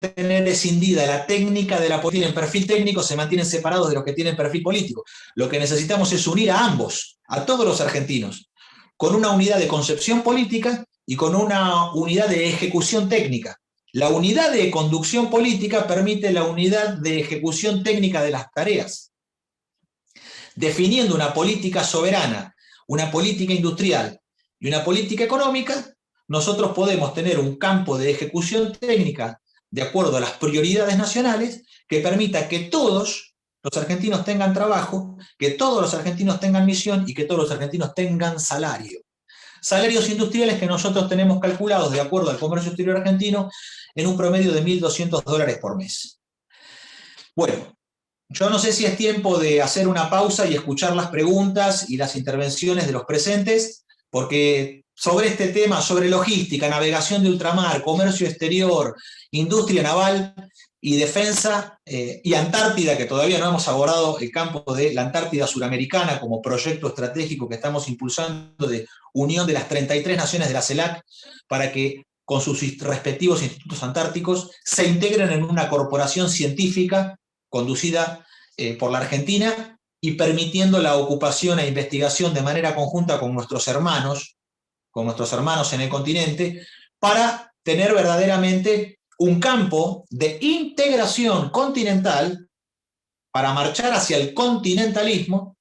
tener escindida la técnica de la política. En perfil técnico se mantienen separados de los que tienen perfil político. Lo que necesitamos es unir a ambos, a todos los argentinos, con una unidad de concepción política y con una unidad de ejecución técnica. La unidad de conducción política permite la unidad de ejecución técnica de las tareas, definiendo una política soberana, una política industrial y una política económica, nosotros podemos tener un campo de ejecución técnica de acuerdo a las prioridades nacionales que permita que todos los argentinos tengan trabajo, que todos los argentinos tengan misión y que todos los argentinos tengan salario. Salarios industriales que nosotros tenemos calculados de acuerdo al comercio exterior argentino en un promedio de $1.200 por mes. Bueno, yo no sé si es tiempo de hacer una pausa y escuchar las preguntas y las intervenciones de los presentes, porque sobre este tema, sobre logística, navegación de ultramar, comercio exterior, industria naval y defensa, y Antártida, que todavía no hemos abordado el campo de la Antártida Suramericana como proyecto estratégico que estamos impulsando de unión de las 33 naciones de la CELAC para que con sus respectivos institutos antárticos se integren en una corporación científica conducida por la Argentina y permitiendo la ocupación e investigación de manera conjunta con nuestros hermanos en el continente, para tener verdaderamente un campo de integración continental para marchar hacia el continentalismo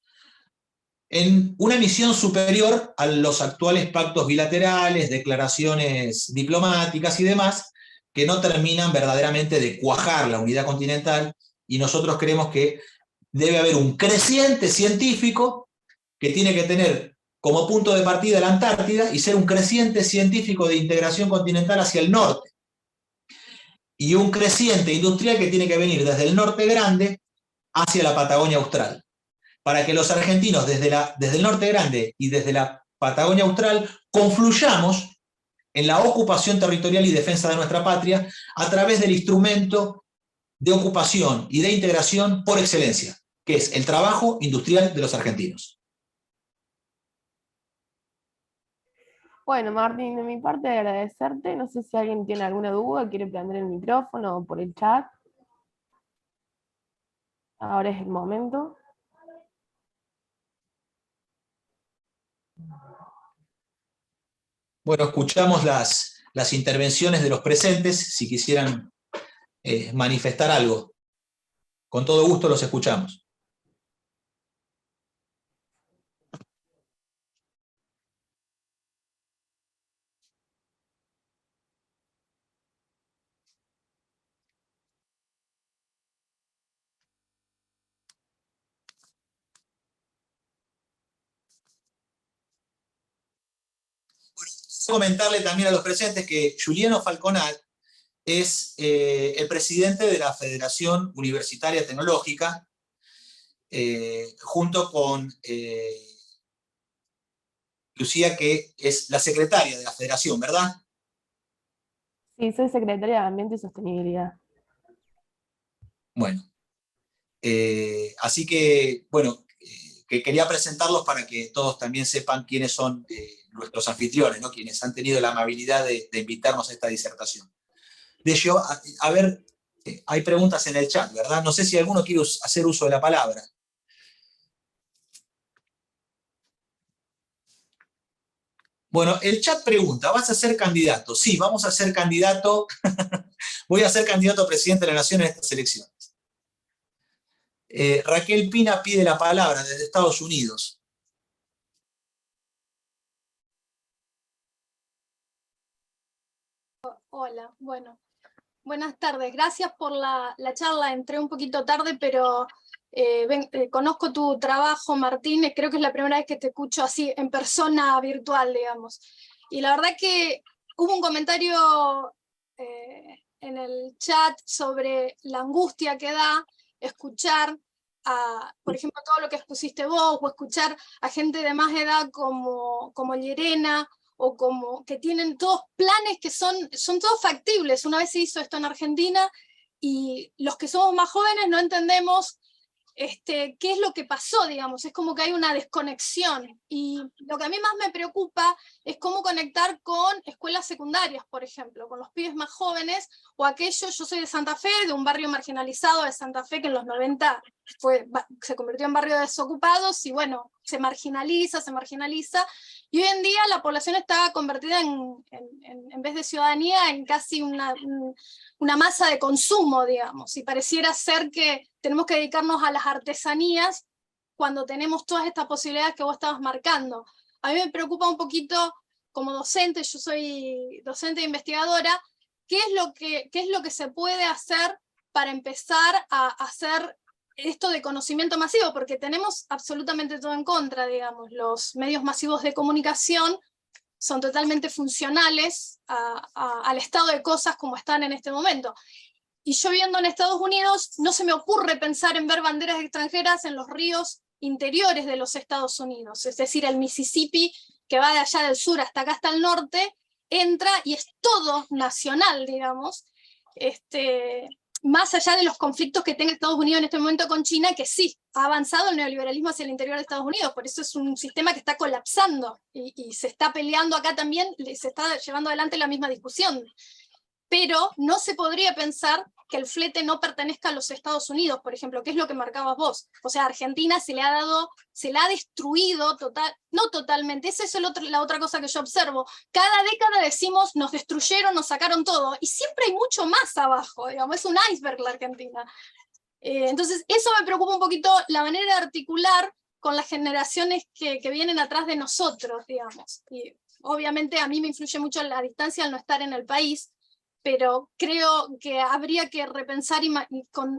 en una misión superior a los actuales pactos bilaterales, declaraciones diplomáticas y demás, que no terminan verdaderamente de cuajar la unidad continental, y nosotros creemos que debe haber un creciente científico que tiene que tener como punto de partida la Antártida y ser un creciente científico de integración continental hacia el norte, y un creciente industrial que tiene que venir desde el norte grande hacia la Patagonia Austral, para que los argentinos desde el norte grande y desde la Patagonia Austral confluyamos en la ocupación territorial y defensa de nuestra patria a través del instrumento de ocupación y de integración por excelencia, que es el trabajo industrial de los argentinos. Bueno, Martín, de mi parte agradecerte. No sé si alguien tiene alguna duda, quiere prender el micrófono o por el chat. Ahora es el momento. Bueno, escuchamos las intervenciones de los presentes, si quisieran manifestar algo. Con todo gusto los escuchamos. Comentarle también a los presentes que Juliano Falconat es el presidente de la Federación Universitaria Tecnológica, junto con Lucía, que es la secretaria de la federación, ¿verdad? Sí, soy secretaria de Ambiente y Sostenibilidad. Bueno, así que, bueno, que quería presentarlos para que todos también sepan quiénes son nuestros anfitriones, ¿no? Quienes han tenido la amabilidad de invitarnos a esta disertación. De hecho, a ver, hay preguntas en el chat, ¿verdad? No sé si alguno quiere hacer uso de la palabra. Bueno, el chat pregunta, ¿vas a ser candidato? Sí, vamos a ser candidato. Voy a ser candidato a presidente de la Nación en estas elecciones. Raquel Pina pide la palabra desde Estados Unidos. Hola, bueno, buenas tardes. Gracias por la charla. Entré un poquito tarde, pero conozco tu trabajo, Martín. Creo que es la primera vez que te escucho así, en persona virtual, digamos. Y la verdad que hubo un comentario en el chat sobre la angustia que da escuchar, por ejemplo, todo lo que expusiste vos, o escuchar a gente de más edad como Llerena, o como que tienen todos planes que son todos factibles. Una vez se hizo esto en Argentina, y los que somos más jóvenes no entendemos qué es lo que pasó, digamos. Es como que hay una desconexión, y lo que a mí más me preocupa es cómo conectar con escuelas secundarias, por ejemplo, con los pibes más jóvenes, o aquellos. Yo soy de Santa Fe, de un barrio marginalizado de Santa Fe, que en los 90 se convirtió en barrio de desocupados, y bueno, se marginaliza, y hoy en día la población está convertida en vez de ciudadanía, en casi una masa de consumo, digamos, y pareciera ser que tenemos que dedicarnos a las artesanías cuando tenemos todas estas posibilidades que vos estabas marcando. A mí me preocupa un poquito, como docente, yo soy docente e investigadora, ¿qué es lo que se puede hacer para empezar a hacer esto de conocimiento masivo? Porque tenemos absolutamente todo en contra, digamos. Los medios masivos de comunicación son totalmente funcionales al estado de cosas como están en este momento. Y yo viviendo en Estados Unidos, no se me ocurre pensar en ver banderas extranjeras en los ríos interiores de los Estados Unidos. Es decir, el Mississippi, que va de allá del sur hasta acá hasta el norte, entra y es todo nacional, digamos, más allá de los conflictos que tenga Estados Unidos en este momento con China, que sí, ha avanzado el neoliberalismo hacia el interior de Estados Unidos, por eso es un sistema que está colapsando, y se está peleando acá también, se está llevando adelante la misma discusión. Pero no se podría pensar que el flete no pertenezca a los Estados Unidos, por ejemplo, que es lo que marcabas vos. O sea, a Argentina se le ha destruido, no totalmente, esa es la otra cosa que yo observo. Cada década decimos, nos destruyeron, nos sacaron todo, y siempre hay mucho más abajo, digamos, es un iceberg la Argentina. Entonces, eso me preocupa un poquito, la manera de articular con las generaciones que vienen atrás de nosotros, digamos. Y obviamente a mí me influye mucho la distancia al no estar en el país, pero creo que habría que repensar y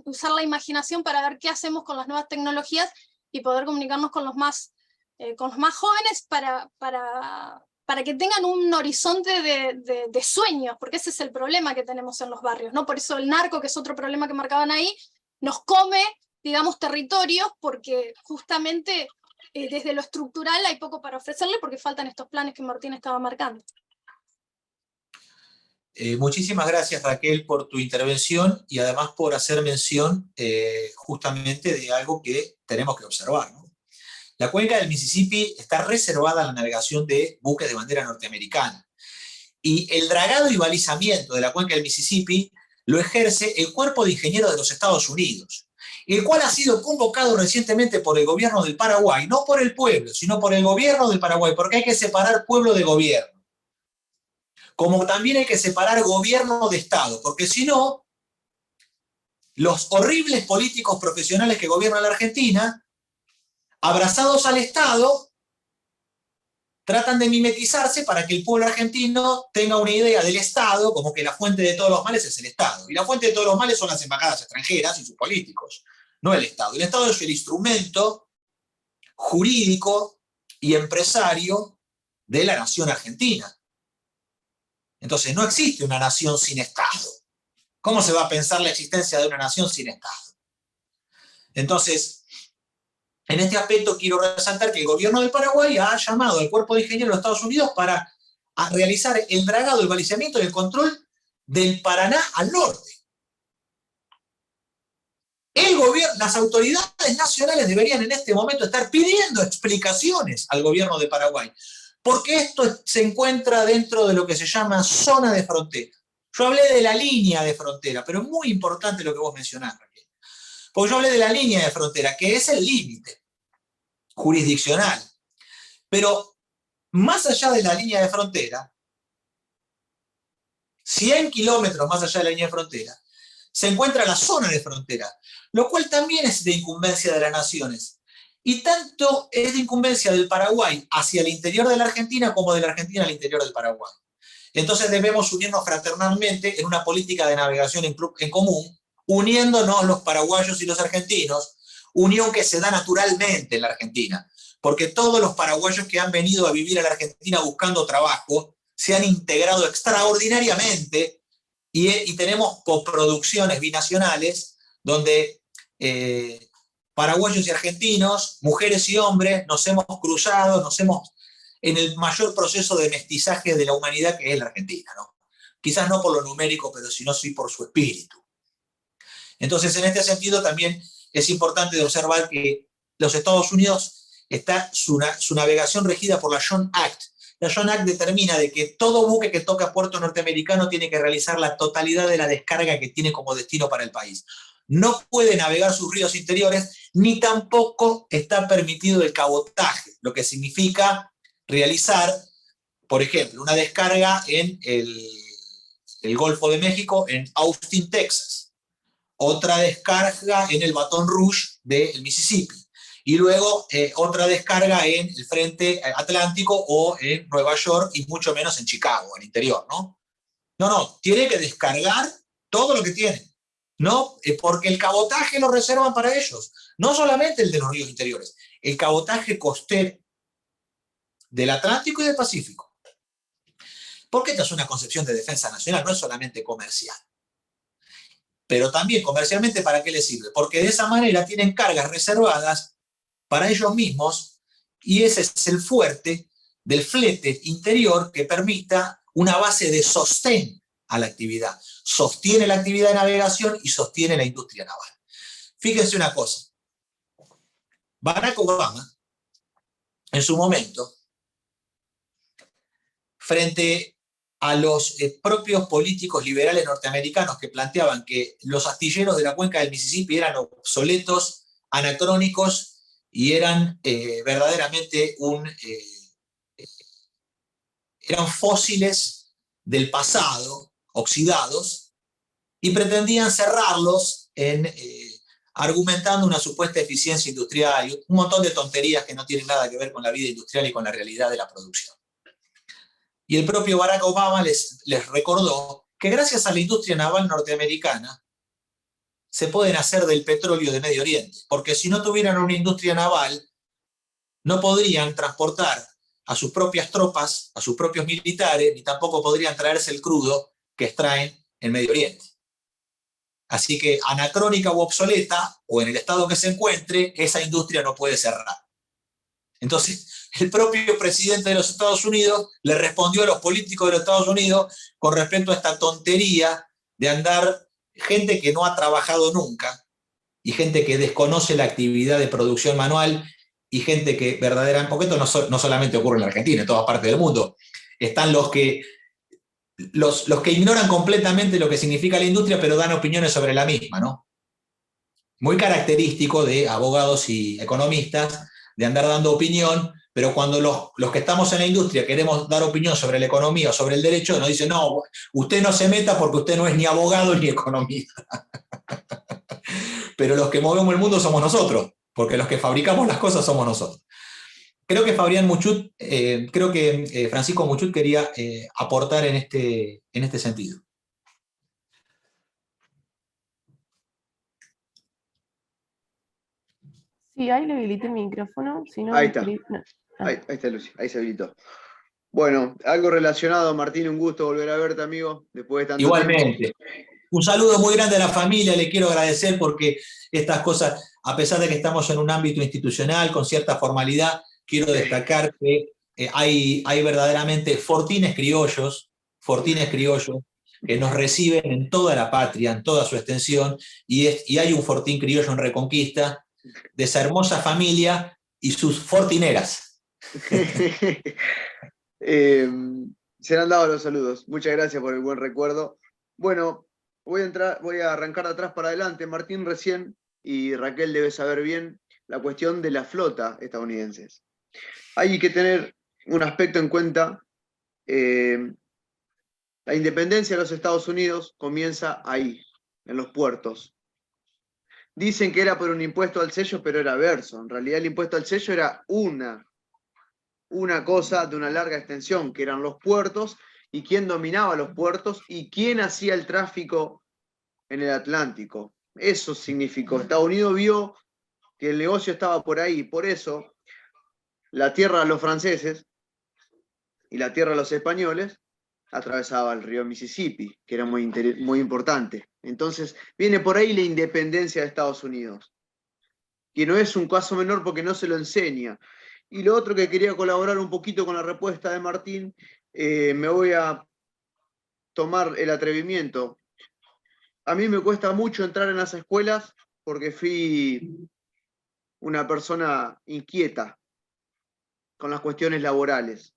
usar la imaginación para ver qué hacemos con las nuevas tecnologías y poder comunicarnos con los más jóvenes para que tengan un horizonte de sueños, porque ese es el problema que tenemos en los barrios, ¿no? Por eso el narco, que es otro problema que marcaban ahí, nos come, digamos, territorios, porque justamente desde lo estructural hay poco para ofrecerle, porque faltan estos planes que Martín estaba marcando. Muchísimas gracias, Raquel, por tu intervención y además por hacer mención justamente de algo que tenemos que observar, ¿no? La cuenca del Mississippi está reservada a la navegación de buques de bandera norteamericana, y el dragado y balizamiento de la cuenca del Mississippi lo ejerce el Cuerpo de Ingenieros de los Estados Unidos, el cual ha sido convocado recientemente por el gobierno del Paraguay, no por el pueblo, sino por el gobierno del Paraguay, porque hay que separar pueblo de gobierno. Como también hay que separar gobierno de Estado, porque si no, los horribles políticos profesionales que gobiernan la Argentina, abrazados al Estado, tratan de mimetizarse para que el pueblo argentino tenga una idea del Estado como que la fuente de todos los males es el Estado. Y la fuente de todos los males son las embajadas extranjeras y sus políticos, no el Estado. El Estado es el instrumento jurídico y empresario de la nación argentina. Entonces, no existe una nación sin Estado. ¿Cómo se va a pensar la existencia de una nación sin Estado? Entonces, en este aspecto quiero resaltar que el gobierno del Paraguay ha llamado al Cuerpo de Ingenieros de los Estados Unidos para realizar el dragado, el balizamiento y el control del Paraná al norte. El gobierno, las autoridades nacionales deberían en este momento estar pidiendo explicaciones al gobierno de Paraguay, porque esto se encuentra dentro de lo que se llama zona de frontera. Yo hablé de la línea de frontera, pero es muy importante lo que vos mencionás, Raquel. Porque yo hablé de la línea de frontera, que es el límite jurisdiccional. Pero más allá de la línea de frontera, 100 kilómetros más allá de la línea de frontera, se encuentra la zona de frontera, lo cual también es de incumbencia de las naciones. Y tanto es de incumbencia del Paraguay hacia el interior de la Argentina como de la Argentina al interior del Paraguay. Entonces debemos unirnos fraternalmente en una política de navegación en común, uniéndonos los paraguayos y los argentinos, unión que se da naturalmente en la Argentina, porque todos los paraguayos que han venido a vivir a la Argentina buscando trabajo se han integrado extraordinariamente y tenemos coproducciones binacionales donde paraguayos y argentinos, mujeres y hombres, nos hemos cruzado, en el mayor proceso de mestizaje de la humanidad que es la Argentina, ¿no? Quizás no por lo numérico, pero sino sí por su espíritu. Entonces, en este sentido también es importante observar que los Estados Unidos está su navegación regida por la Jones Act. La Jones Act determina de que todo buque que toca puerto norteamericano tiene que realizar la totalidad de la descarga que tiene como destino para el país. No puede navegar sus ríos interiores, ni tampoco está permitido el cabotaje, lo que significa realizar, por ejemplo, una descarga en el Golfo de México, en Austin, Texas. Otra descarga en el Baton Rouge del Mississippi. y luego otra descarga en el frente atlántico o en Nueva York, y mucho menos en Chicago, en el interior, ¿no? No, tiene que descargar todo lo que tiene, ¿no? Porque el cabotaje lo reservan para ellos, no solamente el de los ríos interiores, el cabotaje costero del Atlántico y del Pacífico. Porque esta es una concepción de defensa nacional, no es solamente comercial. Pero también comercialmente, ¿para qué les sirve? Porque de esa manera tienen cargas reservadas para ellos mismos, y ese es el fuerte del flete interior que permita una base de sostén a la actividad. Sostiene la actividad de navegación y sostiene la industria naval. Fíjense una cosa. Barack Obama, en su momento, frente a los propios políticos liberales norteamericanos que planteaban que los astilleros de la cuenca del Mississippi eran obsoletos, anacrónicos y eran verdaderamente eran fósiles del pasado, oxidados, y pretendían cerrarlos argumentando una supuesta eficiencia industrial y un montón de tonterías que no tienen nada que ver con la vida industrial y con la realidad de la producción. Y el propio Barack Obama les recordó que gracias a la industria naval norteamericana se pueden hacer del petróleo de Medio Oriente, porque si no tuvieran una industria naval, no podrían transportar a sus propias tropas, a sus propios militares, ni tampoco podrían traerse el crudo que extraen en Medio Oriente. Así que anacrónica u obsoleta, o en el estado que se encuentre, esa industria no puede cerrar. Entonces, el propio presidente de los Estados Unidos le respondió a los políticos de los Estados Unidos con respecto a esta tontería de andar gente que no ha trabajado nunca y gente que desconoce la actividad de producción manual y gente que verdaderamente, porque esto no solamente ocurre en la Argentina, en todas partes del mundo, están los que ignoran completamente lo que significa la industria, pero dan opiniones sobre la misma, ¿no? Muy característico de abogados y economistas, de andar dando opinión, pero cuando los que estamos en la industria queremos dar opinión sobre la economía o sobre el derecho, nos dicen, no, usted no se meta porque usted no es ni abogado ni economista. Pero los que movemos el mundo somos nosotros, porque los que fabricamos las cosas somos nosotros. Creo que Francisco Muchut quería aportar en este sentido. Sí, ahí le habilité el micrófono. Si no, Ahí está. no. Ahí está, Lucy. Ahí se habilitó. Bueno, algo relacionado, Martín, un gusto volver a verte, amigo, después de tanto Igualmente. tiempo. Un saludo muy grande a la familia, le quiero agradecer porque estas cosas, a pesar de que estamos en un ámbito institucional con cierta formalidad, quiero destacar que hay verdaderamente fortines criollos que nos reciben en toda la patria, en toda su extensión, y hay un fortín criollo en Reconquista, de esa hermosa familia y sus fortineras. Se han dado los saludos. Muchas gracias por el buen recuerdo. Bueno, voy a arrancar de atrás para adelante. Martín recién, y Raquel debe saber bien, la cuestión de la flota estadounidense. Hay que tener un aspecto en cuenta. La independencia de los Estados Unidos comienza ahí, en los puertos. Dicen que era por un impuesto al sello, pero era verso. En realidad el impuesto al sello era una cosa de una larga extensión, que eran los puertos, y quién dominaba los puertos, y quién hacía el tráfico en el Atlántico. Eso significó. Estados Unidos vio que el negocio estaba por ahí, por eso la tierra de los franceses y la tierra de los españoles atravesaba el río Mississippi, que era muy importante. Entonces, viene por ahí la independencia de Estados Unidos, que no es un caso menor porque no se lo enseña. Y lo otro que quería colaborar un poquito con la respuesta de Martín, me voy a tomar el atrevimiento. A mí me cuesta mucho entrar en las escuelas porque fui una persona inquieta con las cuestiones laborales.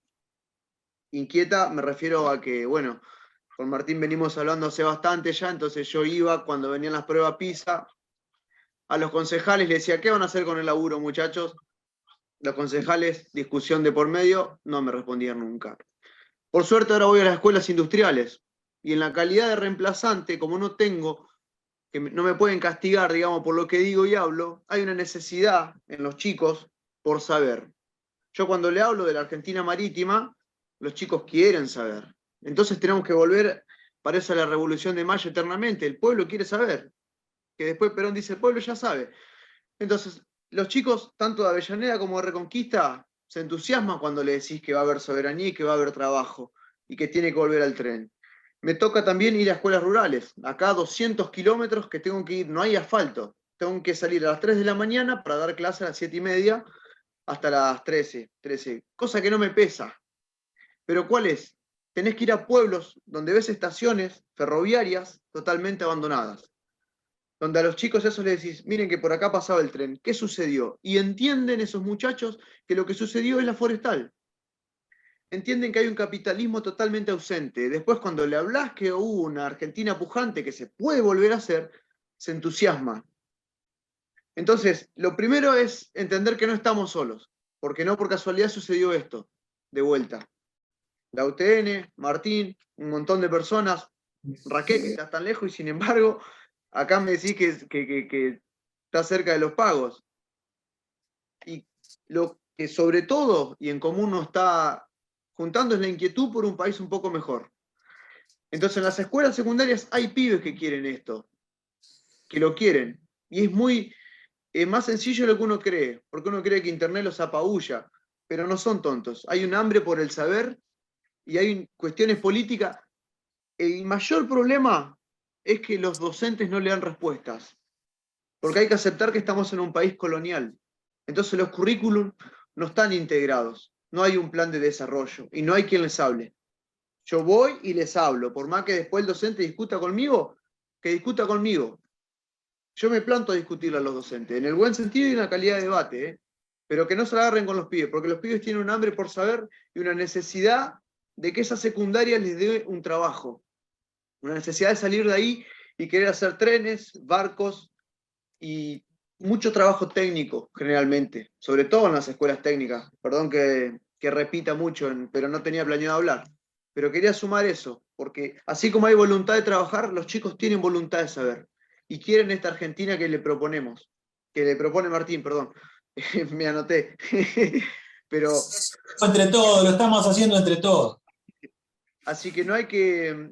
Inquieta me refiero a que, bueno, con Martín venimos hablando hace bastante ya, entonces yo iba cuando venían las pruebas PISA, a los concejales les decía, ¿qué van a hacer con el laburo, muchachos? Los concejales, discusión de por medio, no me respondían nunca. Por suerte ahora voy a las escuelas industriales, y en la calidad de reemplazante, como no tengo que no me pueden castigar, digamos, por lo que digo y hablo, hay una necesidad en los chicos por saber. Yo cuando le hablo de la Argentina marítima, los chicos quieren saber. Entonces tenemos que volver, parece la Revolución de Mayo eternamente, el pueblo quiere saber. Que después Perón dice, el pueblo ya sabe. Entonces, los chicos, tanto de Avellaneda como de Reconquista, se entusiasman cuando le decís que va a haber soberanía y que va a haber trabajo, y que tiene que volver al tren. Me toca también ir a escuelas rurales. Acá 200 kilómetros que tengo que ir, no hay asfalto. Tengo que salir a las 3 de la mañana para dar clase a las 7:30 hasta las 13, cosa que no me pesa. Pero ¿cuál es? Tenés que ir a pueblos donde ves estaciones ferroviarias totalmente abandonadas, donde a los chicos eso les decís, miren que por acá pasaba el tren, ¿qué sucedió? Y entienden esos muchachos que lo que sucedió es la forestal. Entienden que hay un capitalismo totalmente ausente. Después, cuando le hablas que hubo una Argentina pujante que se puede volver a hacer, se entusiasma. Entonces, lo primero es entender que no estamos solos, porque no por casualidad sucedió esto, de vuelta. La UTN, Martín, un montón de personas, Raquel, que está tan lejos y sin embargo, acá me decís que está cerca de los pagos. Y lo que sobre todo y en común nos está juntando es la inquietud por un país un poco mejor. Entonces en las escuelas secundarias hay pibes que quieren esto, que lo quieren. Y es más sencillo de lo que uno cree, porque uno cree que Internet los apabulla, pero no son tontos. Hay un hambre por el saber y hay cuestiones políticas. El mayor problema es que los docentes no le dan respuestas, porque hay que aceptar que estamos en un país colonial. Entonces los currículum no están integrados, no hay un plan de desarrollo y no hay quien les hable. Yo voy y les hablo, por más que después el docente discuta conmigo, que discuta conmigo. Yo me planto a discutirle a los docentes, en el buen sentido y en la calidad de debate, pero que no se la agarren con los pibes, porque los pibes tienen un hambre por saber y una necesidad de que esa secundaria les dé un trabajo, una necesidad de salir de ahí y querer hacer trenes, barcos y mucho trabajo técnico generalmente, sobre todo en las escuelas técnicas. Perdón que repita mucho, pero no tenía planeado hablar. Pero quería sumar eso, porque así como hay voluntad de trabajar, los chicos tienen voluntad de saber y quieren esta Argentina que le proponemos, que le propone Martín, perdón, me anoté. Pero entre todos, lo estamos haciendo entre todos. así que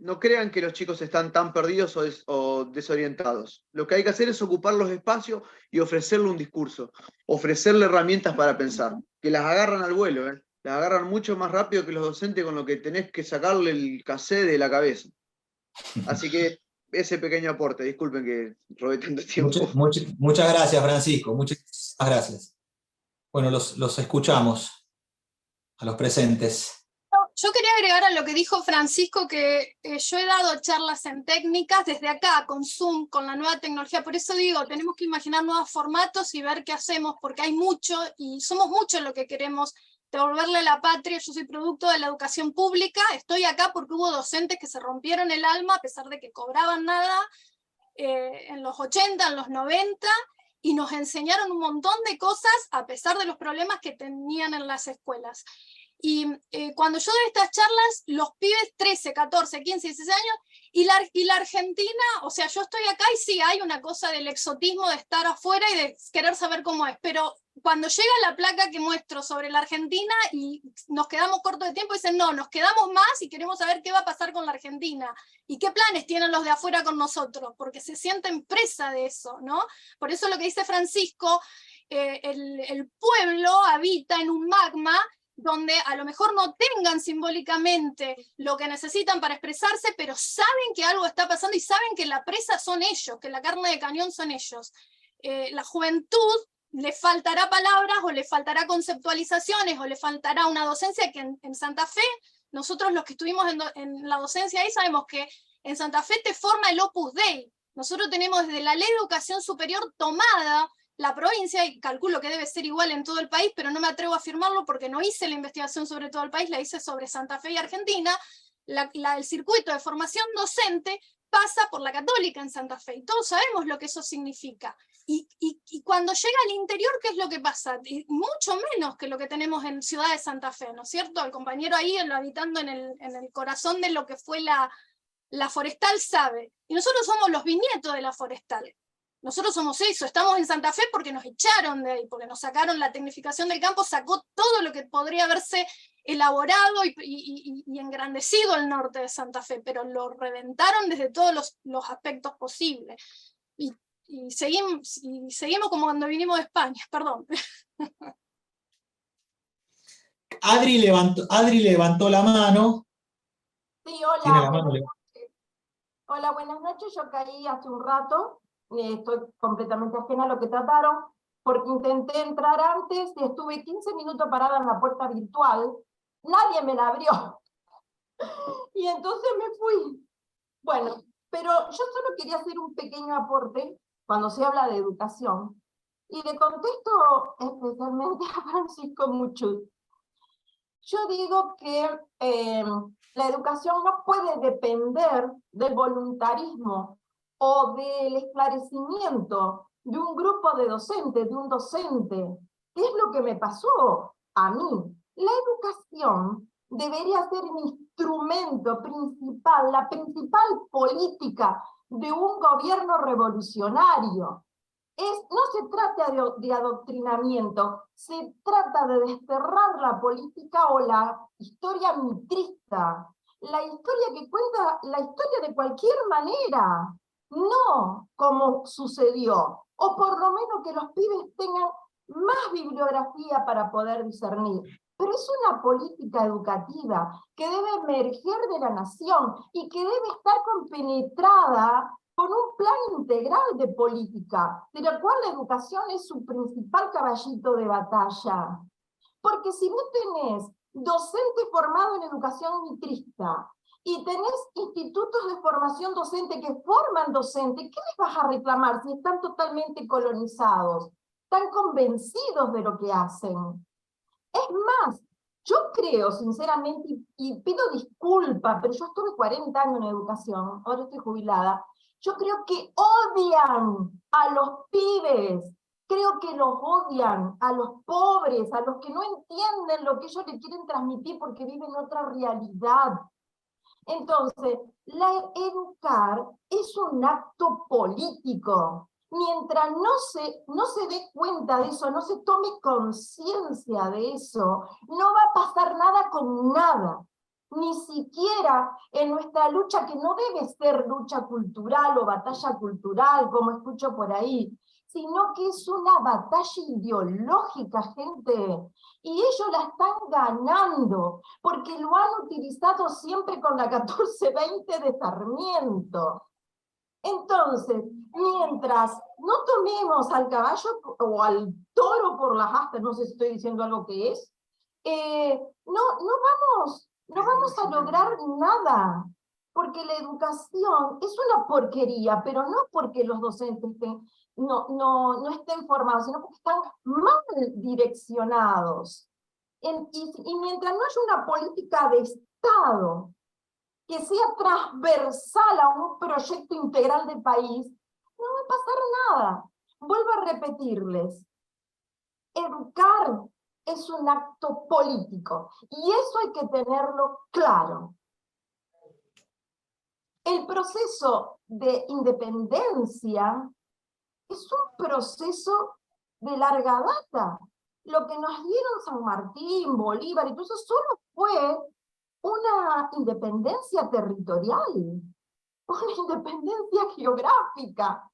no crean que los chicos están tan perdidos o desorientados. Lo que hay que hacer es ocupar los espacios y ofrecerle un discurso, ofrecerle herramientas para pensar, que las agarran al vuelo, las agarran mucho más rápido que los docentes con lo que tenés que sacarle el cassette de la cabeza. Así que ese pequeño aporte, disculpen que robé tanto tiempo. Muchas gracias, Francisco, muchas gracias. Bueno, los escuchamos a los presentes. Yo quería agregar a lo que dijo Francisco que yo he dado charlas en técnicas desde acá, con Zoom, con la nueva tecnología. Por eso digo, tenemos que imaginar nuevos formatos y ver qué hacemos, porque hay mucho y somos muchos lo que queremos devolverle a la patria. Yo soy producto de la educación pública, estoy acá porque hubo docentes que se rompieron el alma a pesar de que cobraban nada en los 80, en los 90, y nos enseñaron un montón de cosas a pesar de los problemas que tenían en las escuelas. Y cuando yo doy estas charlas, los pibes 13, 14, 15, 16 años, y la Argentina, o sea, yo estoy acá y sí hay una cosa del exotismo de estar afuera y de querer saber cómo es, pero cuando llega la placa que muestro sobre la Argentina y nos quedamos cortos de tiempo, dicen no, nos quedamos más y queremos saber qué va a pasar con la Argentina y qué planes tienen los de afuera con nosotros, porque se sienten presa de eso, ¿no? Por eso lo que dice Francisco, el pueblo habita en un magma donde a lo mejor no tengan simbólicamente lo que necesitan para expresarse, pero saben que algo está pasando y saben que la presa son ellos, que la carne de cañón son ellos. La juventud le faltará palabras o le faltará conceptualizaciones o le faltará una docencia que en Santa Fe, nosotros los que estuvimos en la docencia ahí sabemos que en Santa Fe te forma el Opus Dei. Nosotros tenemos desde la Ley de Educación Superior tomada la provincia, y calculo que debe ser igual en todo el país, pero no me atrevo a afirmarlo porque no hice la investigación sobre todo el país, la hice sobre Santa Fe y Argentina. El circuito de formación docente pasa por la Católica en Santa Fe, y todos sabemos lo que eso significa. Y cuando llega al interior, ¿qué es lo que pasa? Mucho menos que lo que tenemos en Ciudad de Santa Fe, ¿no es cierto? El compañero ahí habitando en el corazón de lo que fue la la forestal sabe, y nosotros somos los bisnietos de la forestal. Nosotros somos eso, estamos en Santa Fe porque nos echaron de ahí, porque nos sacaron la tecnificación del campo, sacó todo lo que podría haberse elaborado y engrandecido el norte de Santa Fe, pero lo reventaron desde todos los aspectos posibles. Y seguimos como cuando vinimos de España, perdón. Adri levantó la mano. Sí, Tiene la hola. mano Buenas noches. Hola, buenas noches. Yo caí hace un rato, estoy completamente ajena a lo que trataron, porque intenté entrar antes y estuve 15 minutos parada en la puerta virtual. Nadie me la abrió. Y entonces me fui. Bueno, pero yo solo quería hacer un pequeño aporte cuando se habla de educación. Y le contesto especialmente a Francisco Muchut. Yo digo que la educación no puede depender del voluntarismo o del esclarecimiento de un grupo de docentes, de un docente. ¿Qué es lo que me pasó a mí? La educación debería ser el instrumento principal, la principal política de un gobierno revolucionario. No se trata de adoctrinamiento, se trata de desterrar la política o la historia mitrista, la historia que cuenta la historia de cualquier manera, no como sucedió, o por lo menos que los pibes tengan más bibliografía para poder discernir. Pero es una política educativa que debe emerger de la nación y que debe estar compenetrada con un plan integral de política, de la cual la educación es su principal caballito de batalla. Porque si vos tenés docente formado en educación mitrista y tenés institutos de formación docente que forman docente, ¿qué les vas a reclamar si están totalmente colonizados? Están convencidos de lo que hacen. Es más, yo creo sinceramente, y pido disculpas, pero yo estuve 40 años en educación, ahora estoy jubilada, yo creo que odian a los pibes, creo que los odian, a los pobres, a los que no entienden lo que ellos le quieren transmitir porque viven otra realidad. Entonces, educar es un acto político. Mientras no se dé cuenta de eso, no se tome conciencia de eso, no va a pasar nada con nada. Ni siquiera en nuestra lucha, que no debe ser lucha cultural o batalla cultural, como escucho por ahí, sino que es una batalla ideológica, gente. Y ellos la están ganando, porque lo han utilizado siempre con la 1420 de Sarmiento. Entonces, mientras no tomemos al caballo o al toro por las astas, no sé si estoy diciendo algo que es, no vamos a lograr nada, porque la educación es una porquería, pero no porque los docentes no estén formados, sino porque están mal direccionados. Y mientras no haya una política de Estado que sea transversal a un proyecto integral de país, no va a pasar nada. Vuelvo a repetirles, educar es un acto político, y eso hay que tenerlo claro. El proceso de independencia es un proceso de larga data. Lo que nos dieron San Martín, Bolívar, y todo eso solo fue una independencia territorial, una independencia geográfica.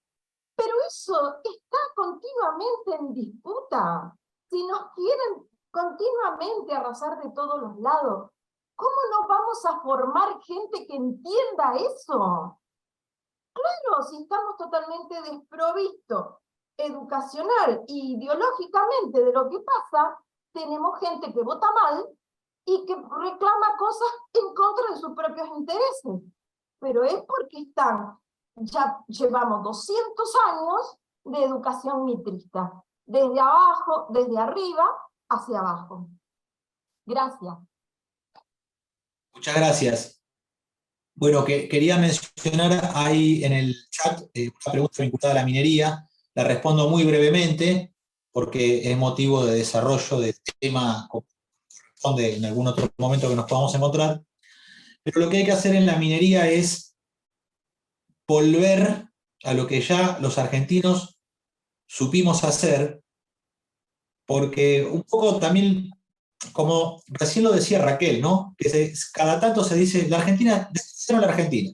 Pero eso está continuamente en disputa. Si nos quieren continuamente arrasar de todos los lados, ¿cómo no vamos a formar gente que entienda eso? Claro, si estamos totalmente desprovistos educacional e ideológicamente de lo que pasa, tenemos gente que vota mal y que reclama cosas en contra de sus propios intereses. Pero es porque ya llevamos 200 años de educación mitrista, desde abajo, desde arriba hacia abajo. Gracias. Muchas gracias. Bueno, quería mencionar ahí en el chat una pregunta vinculada a la minería. La respondo muy brevemente porque es motivo de desarrollo del tema, corresponde en algún otro momento que nos podamos encontrar. Pero lo que hay que hacer en la minería es volver a lo que ya los argentinos supimos hacer, porque un poco también, como recién lo decía Raquel, ¿no? Que cada tanto se dice, la Argentina, destruyeron la Argentina,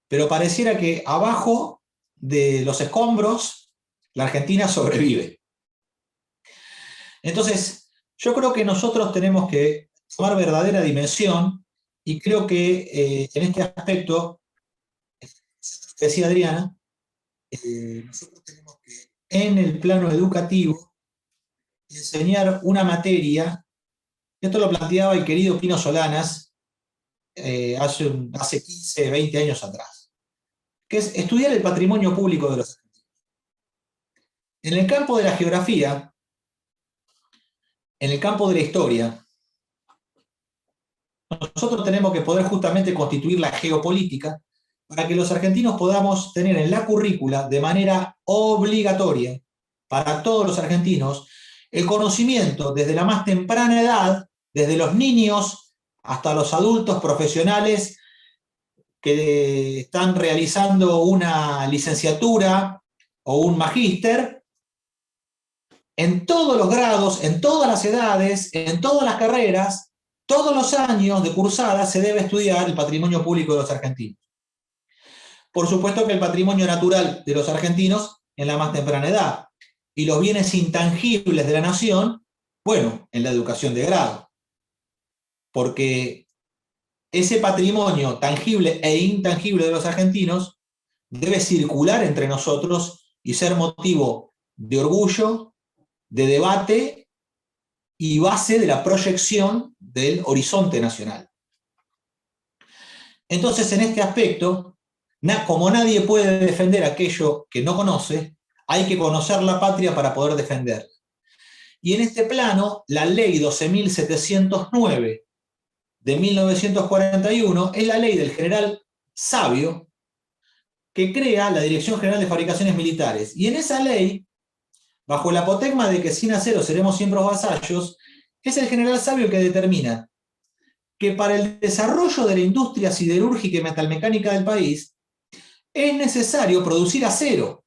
pero pareciera que abajo de los escombros la Argentina sobrevive. Entonces, yo creo que nosotros tenemos que tomar verdadera dimensión, y creo que en este aspecto, decía Adriana, nosotros tenemos que, en el plano educativo, enseñar una materia. Esto lo planteaba el querido Pino Solanas hace 15, 20 años atrás, que es estudiar el patrimonio público de los argentinos. En el campo de la geografía, en el campo de la historia, nosotros tenemos que poder justamente constituir la geopolítica para que los argentinos podamos tener en la currícula, de manera obligatoria, para todos los argentinos, el conocimiento desde la más temprana edad, desde los niños hasta los adultos profesionales que están realizando una licenciatura o un magíster, en todos los grados, en todas las edades, en todas las carreras, todos los años de cursada se debe estudiar el patrimonio público de los argentinos. Por supuesto que el patrimonio natural de los argentinos en la más temprana edad, y los bienes intangibles de la nación, bueno, en la educación de grado. Porque ese patrimonio tangible e intangible de los argentinos debe circular entre nosotros y ser motivo de orgullo, de debate y base de la proyección del horizonte nacional. Entonces, en este aspecto, como nadie puede defender aquello que no conoce, hay que conocer la patria para poder defenderla. Y en este plano, la ley 12.709 de 1941 es la ley del general Sabio, que crea la Dirección General de Fabricaciones Militares. Y en esa ley, bajo el apotegma de que sin acero seremos siempre vasallos, es el general Sabio el que determina que para el desarrollo de la industria siderúrgica y metalmecánica del país es necesario producir acero.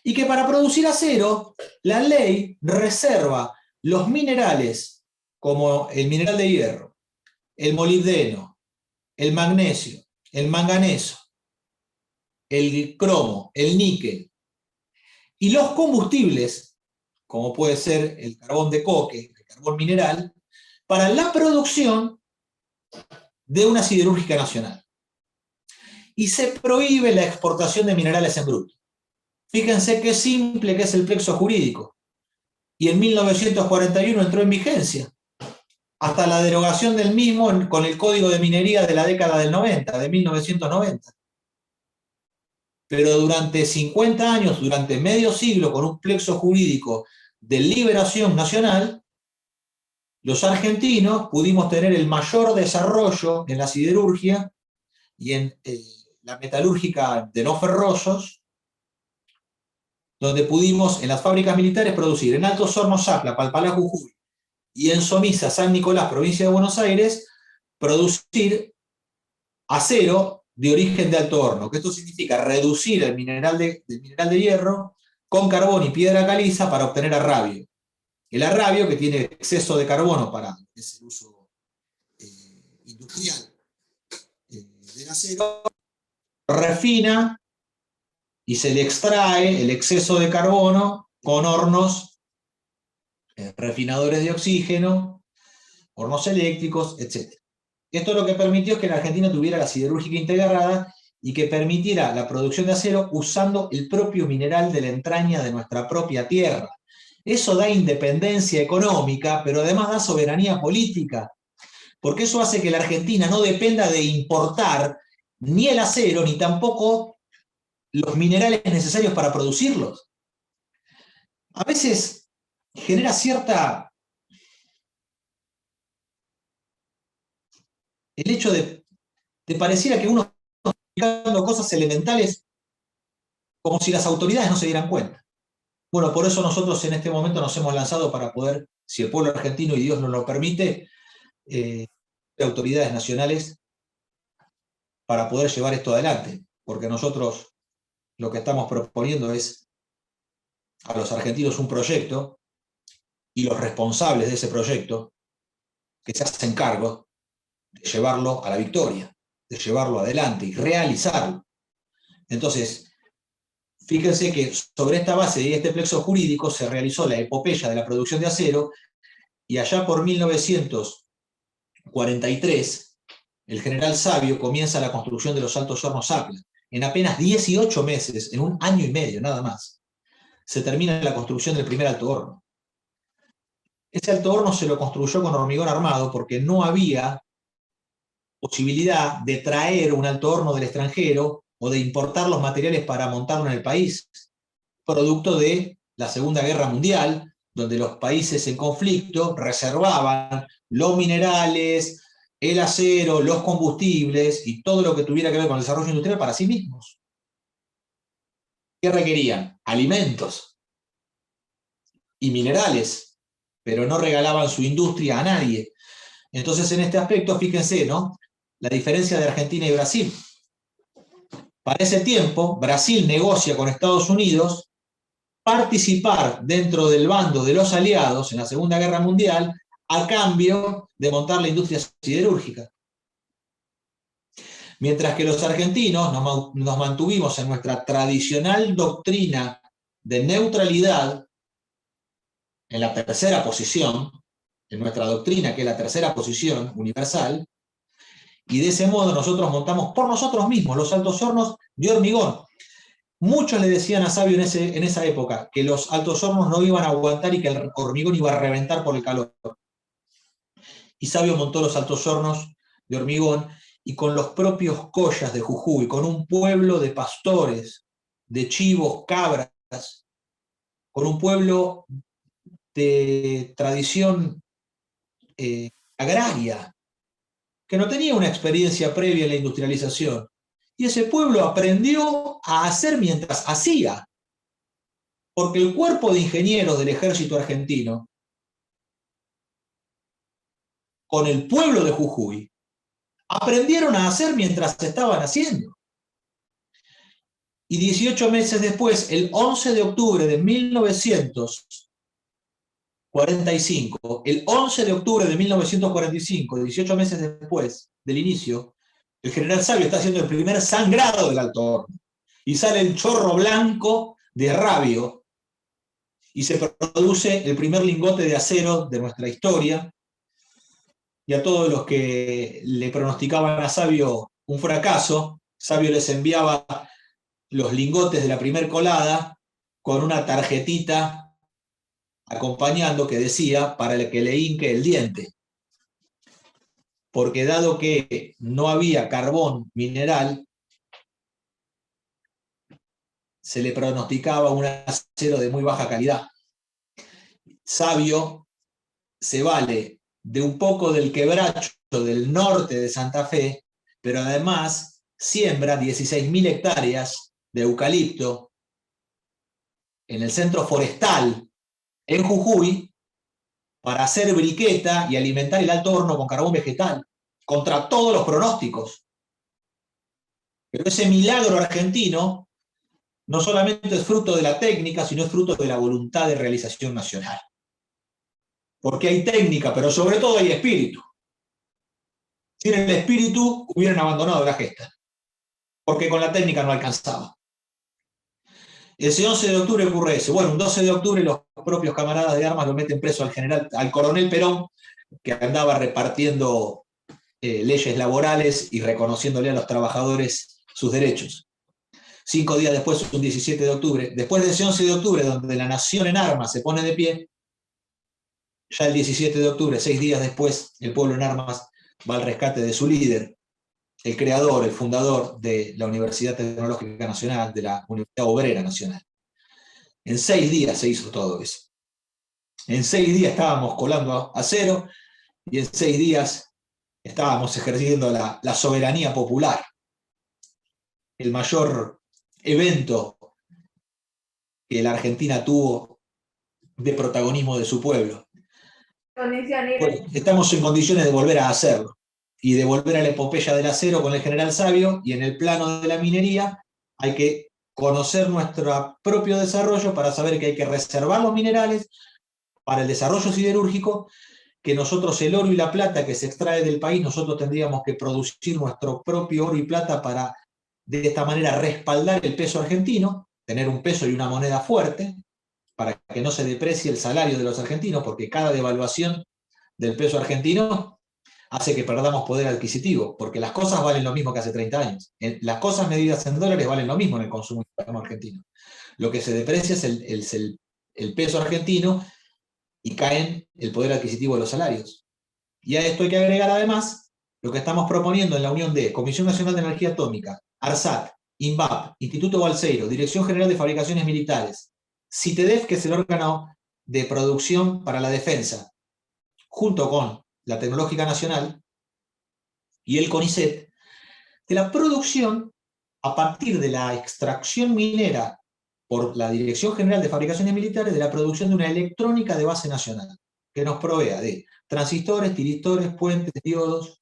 Y que para producir acero, la ley reserva los minerales, como el mineral de hierro, el molibdeno, el magnesio, el manganeso, el cromo, el níquel, y los combustibles, como puede ser el carbón de coque, el carbón mineral, para la producción de una siderúrgica nacional. Y se prohíbe la exportación de minerales en bruto. Fíjense qué simple que es el plexo jurídico. Y en 1941 entró en vigencia, hasta la derogación del mismo con el Código de Minería de la década del 90, de 1990. Pero durante 50 años, durante medio siglo, con un plexo jurídico de liberación nacional, los argentinos pudimos tener el mayor desarrollo en la siderurgia y en la metalúrgica de no ferrosos, donde pudimos en las fábricas militares producir en Altos Hornos Zapla, Palpalá, Jujuy, y en Somisa, San Nicolás, provincia de Buenos Aires, producir acero de origen de alto horno, que esto significa reducir el mineral de hierro con carbón y piedra caliza para obtener arrabio. El arrabio, que tiene exceso de carbono para ese uso industrial del acero, refina y se le extrae el exceso de carbono con hornos refinadores de oxígeno, hornos eléctricos, etc. Esto lo que permitió es que la Argentina tuviera la siderúrgica integrada y que permitiera la producción de acero usando el propio mineral de la entraña de nuestra propia tierra. Eso da independencia económica, pero además da soberanía política, porque eso hace que la Argentina no dependa de importar ni el acero, ni tampoco los minerales necesarios para producirlos. A veces genera cierta... el hecho de pareciera que uno está explicando cosas elementales como si las autoridades no se dieran cuenta. Bueno, por eso nosotros en este momento nos hemos lanzado para poder, si el pueblo argentino y Dios nos lo permite, autoridades nacionales para poder llevar esto adelante. porque nosotros lo que estamos proponiendo es a los argentinos un proyecto y los responsables de ese proyecto que se hacen cargo de llevarlo a la victoria, de llevarlo adelante y realizarlo. Entonces, fíjense que sobre esta base y este plexo jurídico se realizó la epopeya de la producción de acero, y allá por 1943, el general Savio comienza la construcción de los altos hornos Zapla. En apenas 18 meses, en un año y medio nada más, se termina la construcción del primer alto horno. Ese alto horno se lo construyó con hormigón armado porque no había posibilidad de traer un alto horno del extranjero o de importar los materiales para montarlo en el país, producto de la Segunda Guerra Mundial, donde los países en conflicto reservaban los minerales, el acero, los combustibles y todo lo que tuviera que ver con el desarrollo industrial para sí mismos. ¿Qué requerían? Alimentos y minerales, pero no regalaban su industria a nadie. Entonces, en este aspecto, fíjense, ¿no?, la diferencia de Argentina y Brasil. Para ese tiempo, Brasil negocia con Estados Unidos participar dentro del bando de los aliados en la Segunda Guerra Mundial a cambio de montar la industria siderúrgica. Mientras que los argentinos nos mantuvimos en nuestra tradicional doctrina de neutralidad, en la tercera posición, en nuestra doctrina, que es la tercera posición universal, y de ese modo nosotros montamos por nosotros mismos los altos hornos de hormigón. Muchos le decían a Savio en esa época que los altos hornos no iban a aguantar y que el hormigón iba a reventar por el calor. Y Savio montó los altos hornos de hormigón, y con los propios collas de Jujuy, con un pueblo de pastores, de chivos, cabras, con un pueblo de tradición agraria, que no tenía una experiencia previa en la industrialización. Y ese pueblo aprendió a hacer mientras hacía, porque el cuerpo de ingenieros del ejército argentino, con el pueblo de Jujuy, aprendieron a hacer mientras estaban haciendo. Y 18 meses después, el 11 de octubre de 1945, el 11 de octubre de 1945, 18 meses después del inicio, el general Savio está haciendo el primer sangrado del alto horno, y sale el chorro blanco de rabio, y se produce el primer lingote de acero de nuestra historia. Y a todos los que le pronosticaban a Savio un fracaso, Savio les enviaba los lingotes de la primer colada con una tarjetita acompañando que decía para el que le hinque el diente. Porque dado que no había carbón mineral, se le pronosticaba un acero de muy baja calidad. Savio se vale de un poco del quebracho del norte de Santa Fe, pero además siembra 16.000 hectáreas de eucalipto en el centro forestal en Jujuy para hacer briqueta y alimentar el alto horno con carbón vegetal, contra todos los pronósticos. Pero ese milagro argentino no solamente es fruto de la técnica, sino es fruto de la voluntad de realización nacional. Porque hay técnica, pero sobre todo hay espíritu. Sin el espíritu hubieran abandonado la gesta, porque con la técnica no alcanzaba. Ese 11 de octubre ocurre eso. Bueno, un 12 de octubre los propios camaradas de armas lo meten preso al coronel Perón, que andaba repartiendo leyes laborales y reconociéndole a los trabajadores sus derechos. 5 días después, un 17 de octubre, después de ese 11 de octubre, donde la nación en armas se pone de pie, ya el 17 de octubre, 6 días después, el pueblo en armas va al rescate de su líder, el creador, el fundador de la Universidad Tecnológica Nacional, de la Universidad Obrera Nacional. En 6 días se hizo todo eso. En 6 días estábamos colando acero y en 6 días estábamos ejerciendo la soberanía popular. El mayor evento que la Argentina tuvo de protagonismo de su pueblo. Bueno, estamos en condiciones de volver a hacerlo. y de volver a la epopeya del acero con el general Sabio, y en el plano de la minería hay que conocer nuestro propio desarrollo para saber que hay que reservar los minerales para el desarrollo siderúrgico, que nosotros el oro y la plata que se extrae del país, nosotros tendríamos que producir nuestro propio oro y plata para de esta manera respaldar el peso argentino, tener un peso y una moneda fuerte, para que no se deprecie el salario de los argentinos, porque cada devaluación del peso argentino hace que perdamos poder adquisitivo, porque las cosas valen lo mismo que hace 30 años. Las cosas medidas en dólares valen lo mismo en el consumo interno argentino. Lo que se deprecia es el peso argentino y cae el poder adquisitivo de los salarios. Y a esto hay que agregar además lo que estamos proponiendo en la unión de Comisión Nacional de Energía Atómica, ARSAT, INVAP, Instituto Balseiro, Dirección General de Fabricaciones Militares, CITEDEF, que es el órgano de producción para la defensa, junto con la Tecnológica Nacional y el CONICET, de la producción a partir de la extracción minera por la Dirección General de Fabricaciones Militares, de la producción de una electrónica de base nacional, que nos provea de transistores, tiristores, puentes, diodos,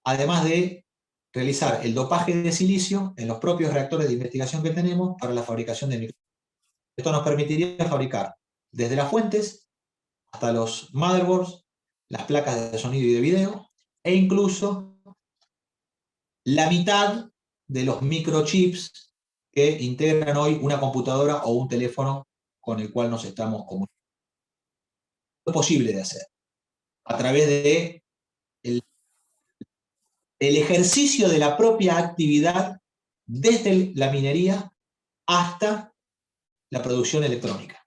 además de realizar el dopaje de silicio en los propios reactores de investigación que tenemos para la fabricación de microchips. Esto nos permitiría fabricar desde las fuentes hasta los motherboards, las placas de sonido y de video, e incluso la mitad de los microchips que integran hoy una computadora o un teléfono con el cual nos estamos comunicando. Es posible de hacer a través de el ejercicio de la propia actividad desde la minería hasta la producción electrónica.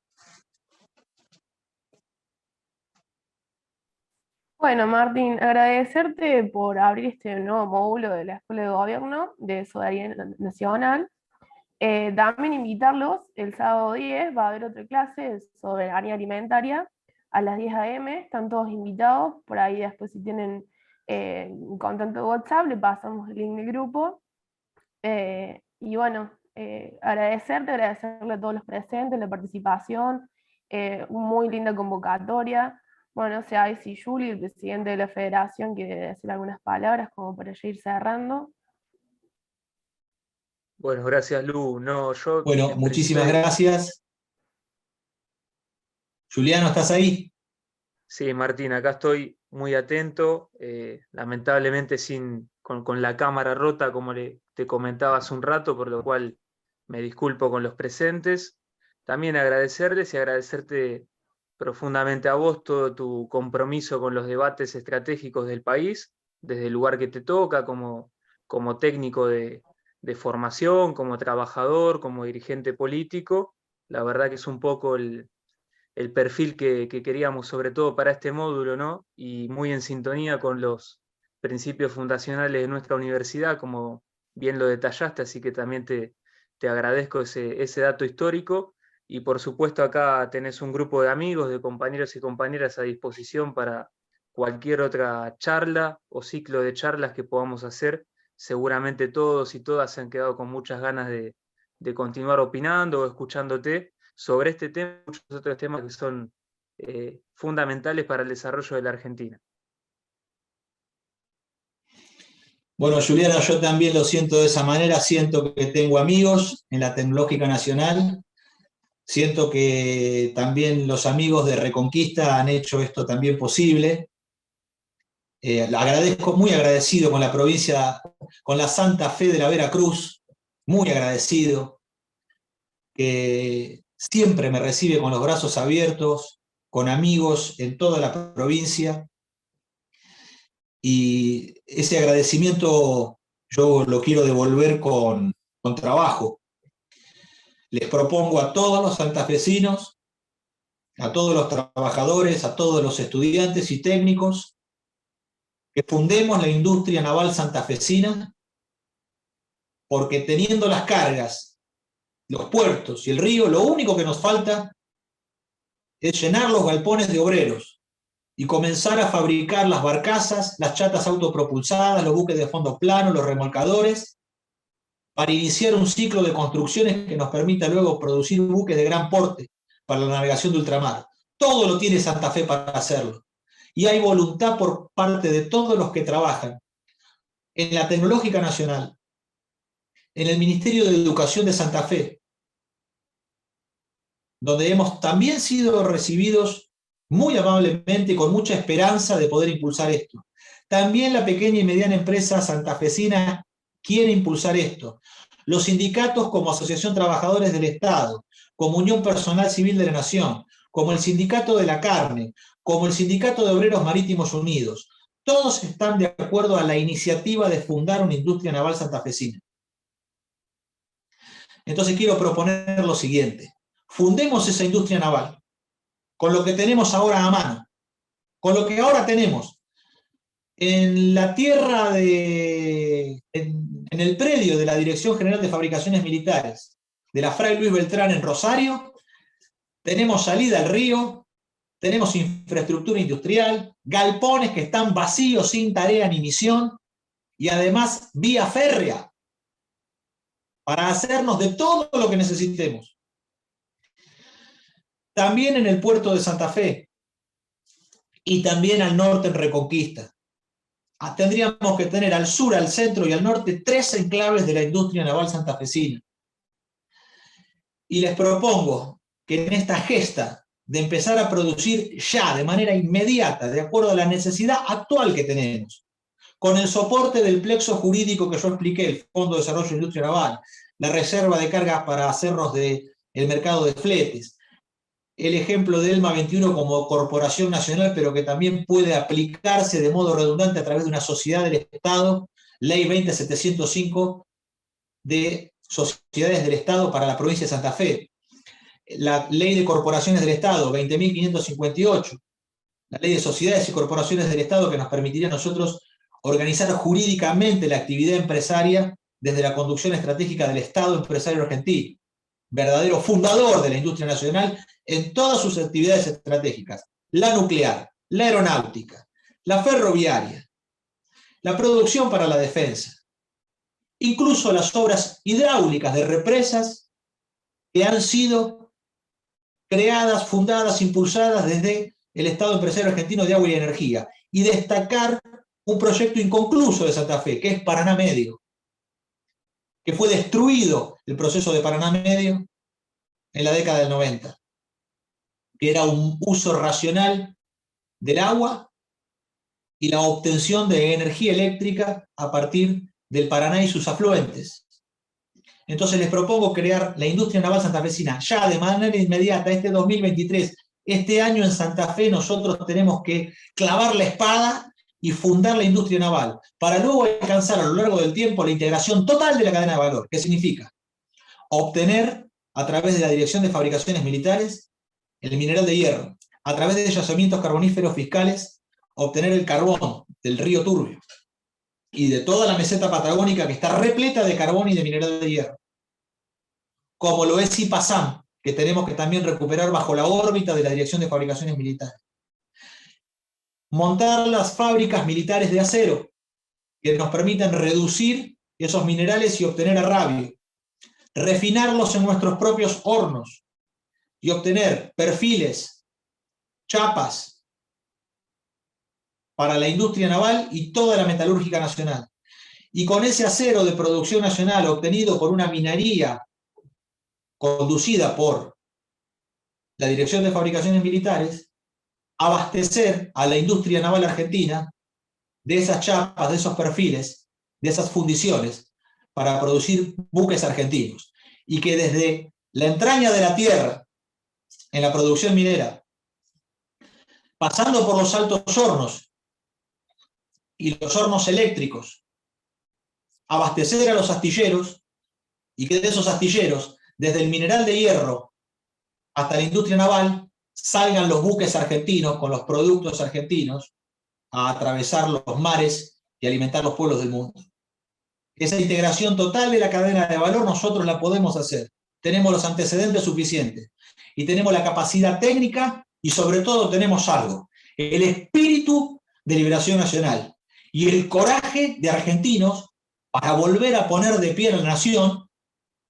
Bueno, Martín, agradecerte por abrir este nuevo módulo de la Escuela de Gobierno de Soberanía Nacional. También invitarlos, el sábado 10 va a haber otra clase de soberanía alimentaria a las 10 a.m., están todos invitados, por ahí después si tienen un contacto de WhatsApp le pasamos el link del grupo. Y bueno, agradecerle a todos los presentes, la participación, muy linda convocatoria. Bueno, no sé, ahí si Juli, el presidente de la federación, quiere decir algunas palabras como para ya ir cerrando. Bueno, gracias, Lu. No, yo Bueno, muchísimas gracias. Juliano, ¿estás ahí? Sí, Martín, acá estoy muy atento, lamentablemente con la cámara rota, como te comentaba hace un rato, por lo cual me disculpo con los presentes. También agradecerles y agradecerte profundamente a vos todo tu compromiso con los debates estratégicos del país, desde el lugar que te toca, como técnico de formación, como trabajador, como dirigente político. La verdad que es un poco el perfil que queríamos, sobre todo para este módulo, ¿no? Y muy en sintonía con los principios fundacionales de nuestra universidad, como bien lo detallaste, así que también te agradezco ese dato histórico. Y por supuesto acá tenés un grupo de amigos, de compañeros y compañeras a disposición para cualquier otra charla o ciclo de charlas que podamos hacer. Seguramente todos y todas se han quedado con muchas ganas de continuar opinando o escuchándote sobre este tema y muchos otros temas que son fundamentales para el desarrollo de la Argentina. Bueno, Juliano, yo también lo siento de esa manera, siento que tengo amigos en la Tecnológica Nacional, siento que también los amigos de Reconquista han hecho esto también posible. Agradezco, muy agradecido con la provincia, con la Santa Fe de la Veracruz, muy agradecido, que siempre me recibe con los brazos abiertos, con amigos en toda la provincia, y ese agradecimiento yo lo quiero devolver con trabajo. Les propongo a todos los santafesinos, a todos los trabajadores, a todos los estudiantes y técnicos, que fundemos la industria naval santafesina, porque teniendo las cargas, los puertos y el río, lo único que nos falta es llenar los galpones de obreros y comenzar a fabricar las barcazas, las chatas autopropulsadas, los buques de fondo plano, los remolcadores, para iniciar un ciclo de construcciones que nos permita luego producir buques de gran porte para la navegación de ultramar. Todo lo tiene Santa Fe para hacerlo. y hay voluntad por parte de todos los que trabajan en la Tecnológica Nacional, en el Ministerio de Educación de Santa Fe, donde hemos también sido recibidos muy amablemente y con mucha esperanza de poder impulsar esto. También la pequeña y mediana empresa santafesina quiere impulsar esto. Los sindicatos como Asociación Trabajadores del Estado, como Unión Personal Civil de la Nación, como el Sindicato de la Carne, como el Sindicato de Obreros Marítimos Unidos, todos están de acuerdo a la iniciativa de fundar una industria naval santafesina. Entonces quiero proponer lo siguiente: fundemos esa industria naval con lo que tenemos ahora a mano, con lo que ahora tenemos. En la tierra en el predio de la Dirección General de Fabricaciones Militares, de la Fray Luis Beltrán en Rosario, tenemos salida al río, tenemos infraestructura industrial, galpones que están vacíos, sin tarea ni misión, y además vía férrea para hacernos de todo lo que necesitemos. También en el puerto de Santa Fe y también al norte en Reconquista. Tendríamos que tener al sur, al centro y al norte 3 enclaves de la industria naval santafesina. Y les propongo que en esta gesta de empezar a producir ya, de manera inmediata, de acuerdo a la necesidad actual que tenemos, con el soporte del plexo jurídico que yo expliqué, el Fondo de Desarrollo de Industria Naval, la reserva de cargas para hacernos del mercado de fletes, el ejemplo de ELMA 21 como corporación nacional, pero que también puede aplicarse de modo redundante a través de una sociedad del Estado, Ley 20705 de sociedades del Estado para la provincia de Santa Fe, la Ley de Corporaciones del Estado 20.558, la Ley de Sociedades y Corporaciones del Estado, que nos permitiría a nosotros organizar jurídicamente la actividad empresaria desde la conducción estratégica del Estado empresario argentino, verdadero fundador de la industria nacional en todas sus actividades estratégicas: la nuclear, la aeronáutica, la ferroviaria, la producción para la defensa, incluso las obras hidráulicas de represas que han sido creadas, fundadas, impulsadas desde el Estado empresario argentino de agua y energía, y destacar un proyecto inconcluso de Santa Fe, que es Paraná Medio, que fue destruido el proceso de Paraná Medio en la década del 90, que era un uso racional del agua y la obtención de energía eléctrica a partir del Paraná y sus afluentes. Entonces les propongo crear la industria naval santafesina ya de manera inmediata, este 2023. Este año en Santa Fe nosotros tenemos que clavar la espada y fundar la industria naval, para luego alcanzar a lo largo del tiempo la integración total de la cadena de valor. ¿Qué significa? Obtener, a través de la Dirección de Fabricaciones Militares, el mineral de hierro, a través de yacimientos carboníferos fiscales, obtener el carbón del río Turbio y de toda la meseta patagónica que está repleta de carbón y de mineral de hierro, como lo es Ipasam, que tenemos que también recuperar bajo la órbita de la Dirección de Fabricaciones Militares. Montar las fábricas militares de acero, que nos permitan reducir esos minerales y obtener arrabio, refinarlos en nuestros propios hornos y obtener perfiles, chapas para la industria naval y toda la metalúrgica nacional. Y con ese acero de producción nacional obtenido por una minería conducida por la Dirección de Fabricaciones Militares, abastecer a la industria naval argentina de esas chapas, de esos perfiles, de esas fundiciones, para producir buques argentinos. Y que desde la entraña de la tierra, en la producción minera, pasando por los altos hornos y los hornos eléctricos, abastecer a los astilleros, y que de esos astilleros, desde el mineral de hierro hasta la industria naval, salgan los buques argentinos con los productos argentinos a atravesar los mares y alimentar los pueblos del mundo. Esa integración total de la cadena de valor nosotros la podemos hacer. Tenemos los antecedentes suficientes y tenemos la capacidad técnica y sobre todo tenemos algo: el espíritu de liberación nacional y el coraje de argentinos para volver a poner de pie a la nación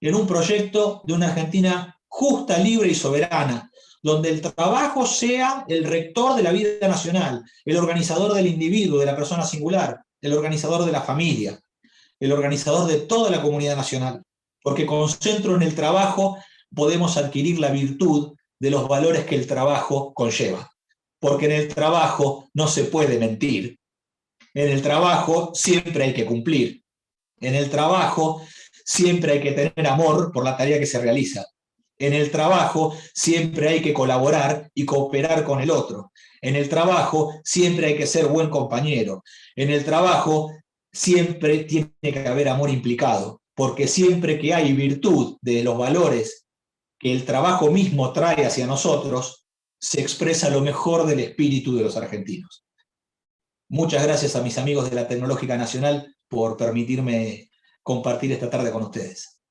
en un proyecto de una Argentina justa, libre y soberana, donde el trabajo sea el rector de la vida nacional, el organizador del individuo, de la persona singular, el organizador de la familia, el organizador de toda la comunidad nacional. Porque con centro en el trabajo podemos adquirir la virtud de los valores que el trabajo conlleva. Porque en el trabajo no se puede mentir. En el trabajo siempre hay que cumplir. En el trabajo siempre hay que tener amor por la tarea que se realiza. En el trabajo siempre hay que colaborar y cooperar con el otro. En el trabajo siempre hay que ser buen compañero. En el trabajo siempre tiene que haber amor implicado, porque siempre que hay virtud de los valores que el trabajo mismo trae hacia nosotros, se expresa lo mejor del espíritu de los argentinos. Muchas gracias a mis amigos de la Tecnológica Nacional por permitirme compartir esta tarde con ustedes.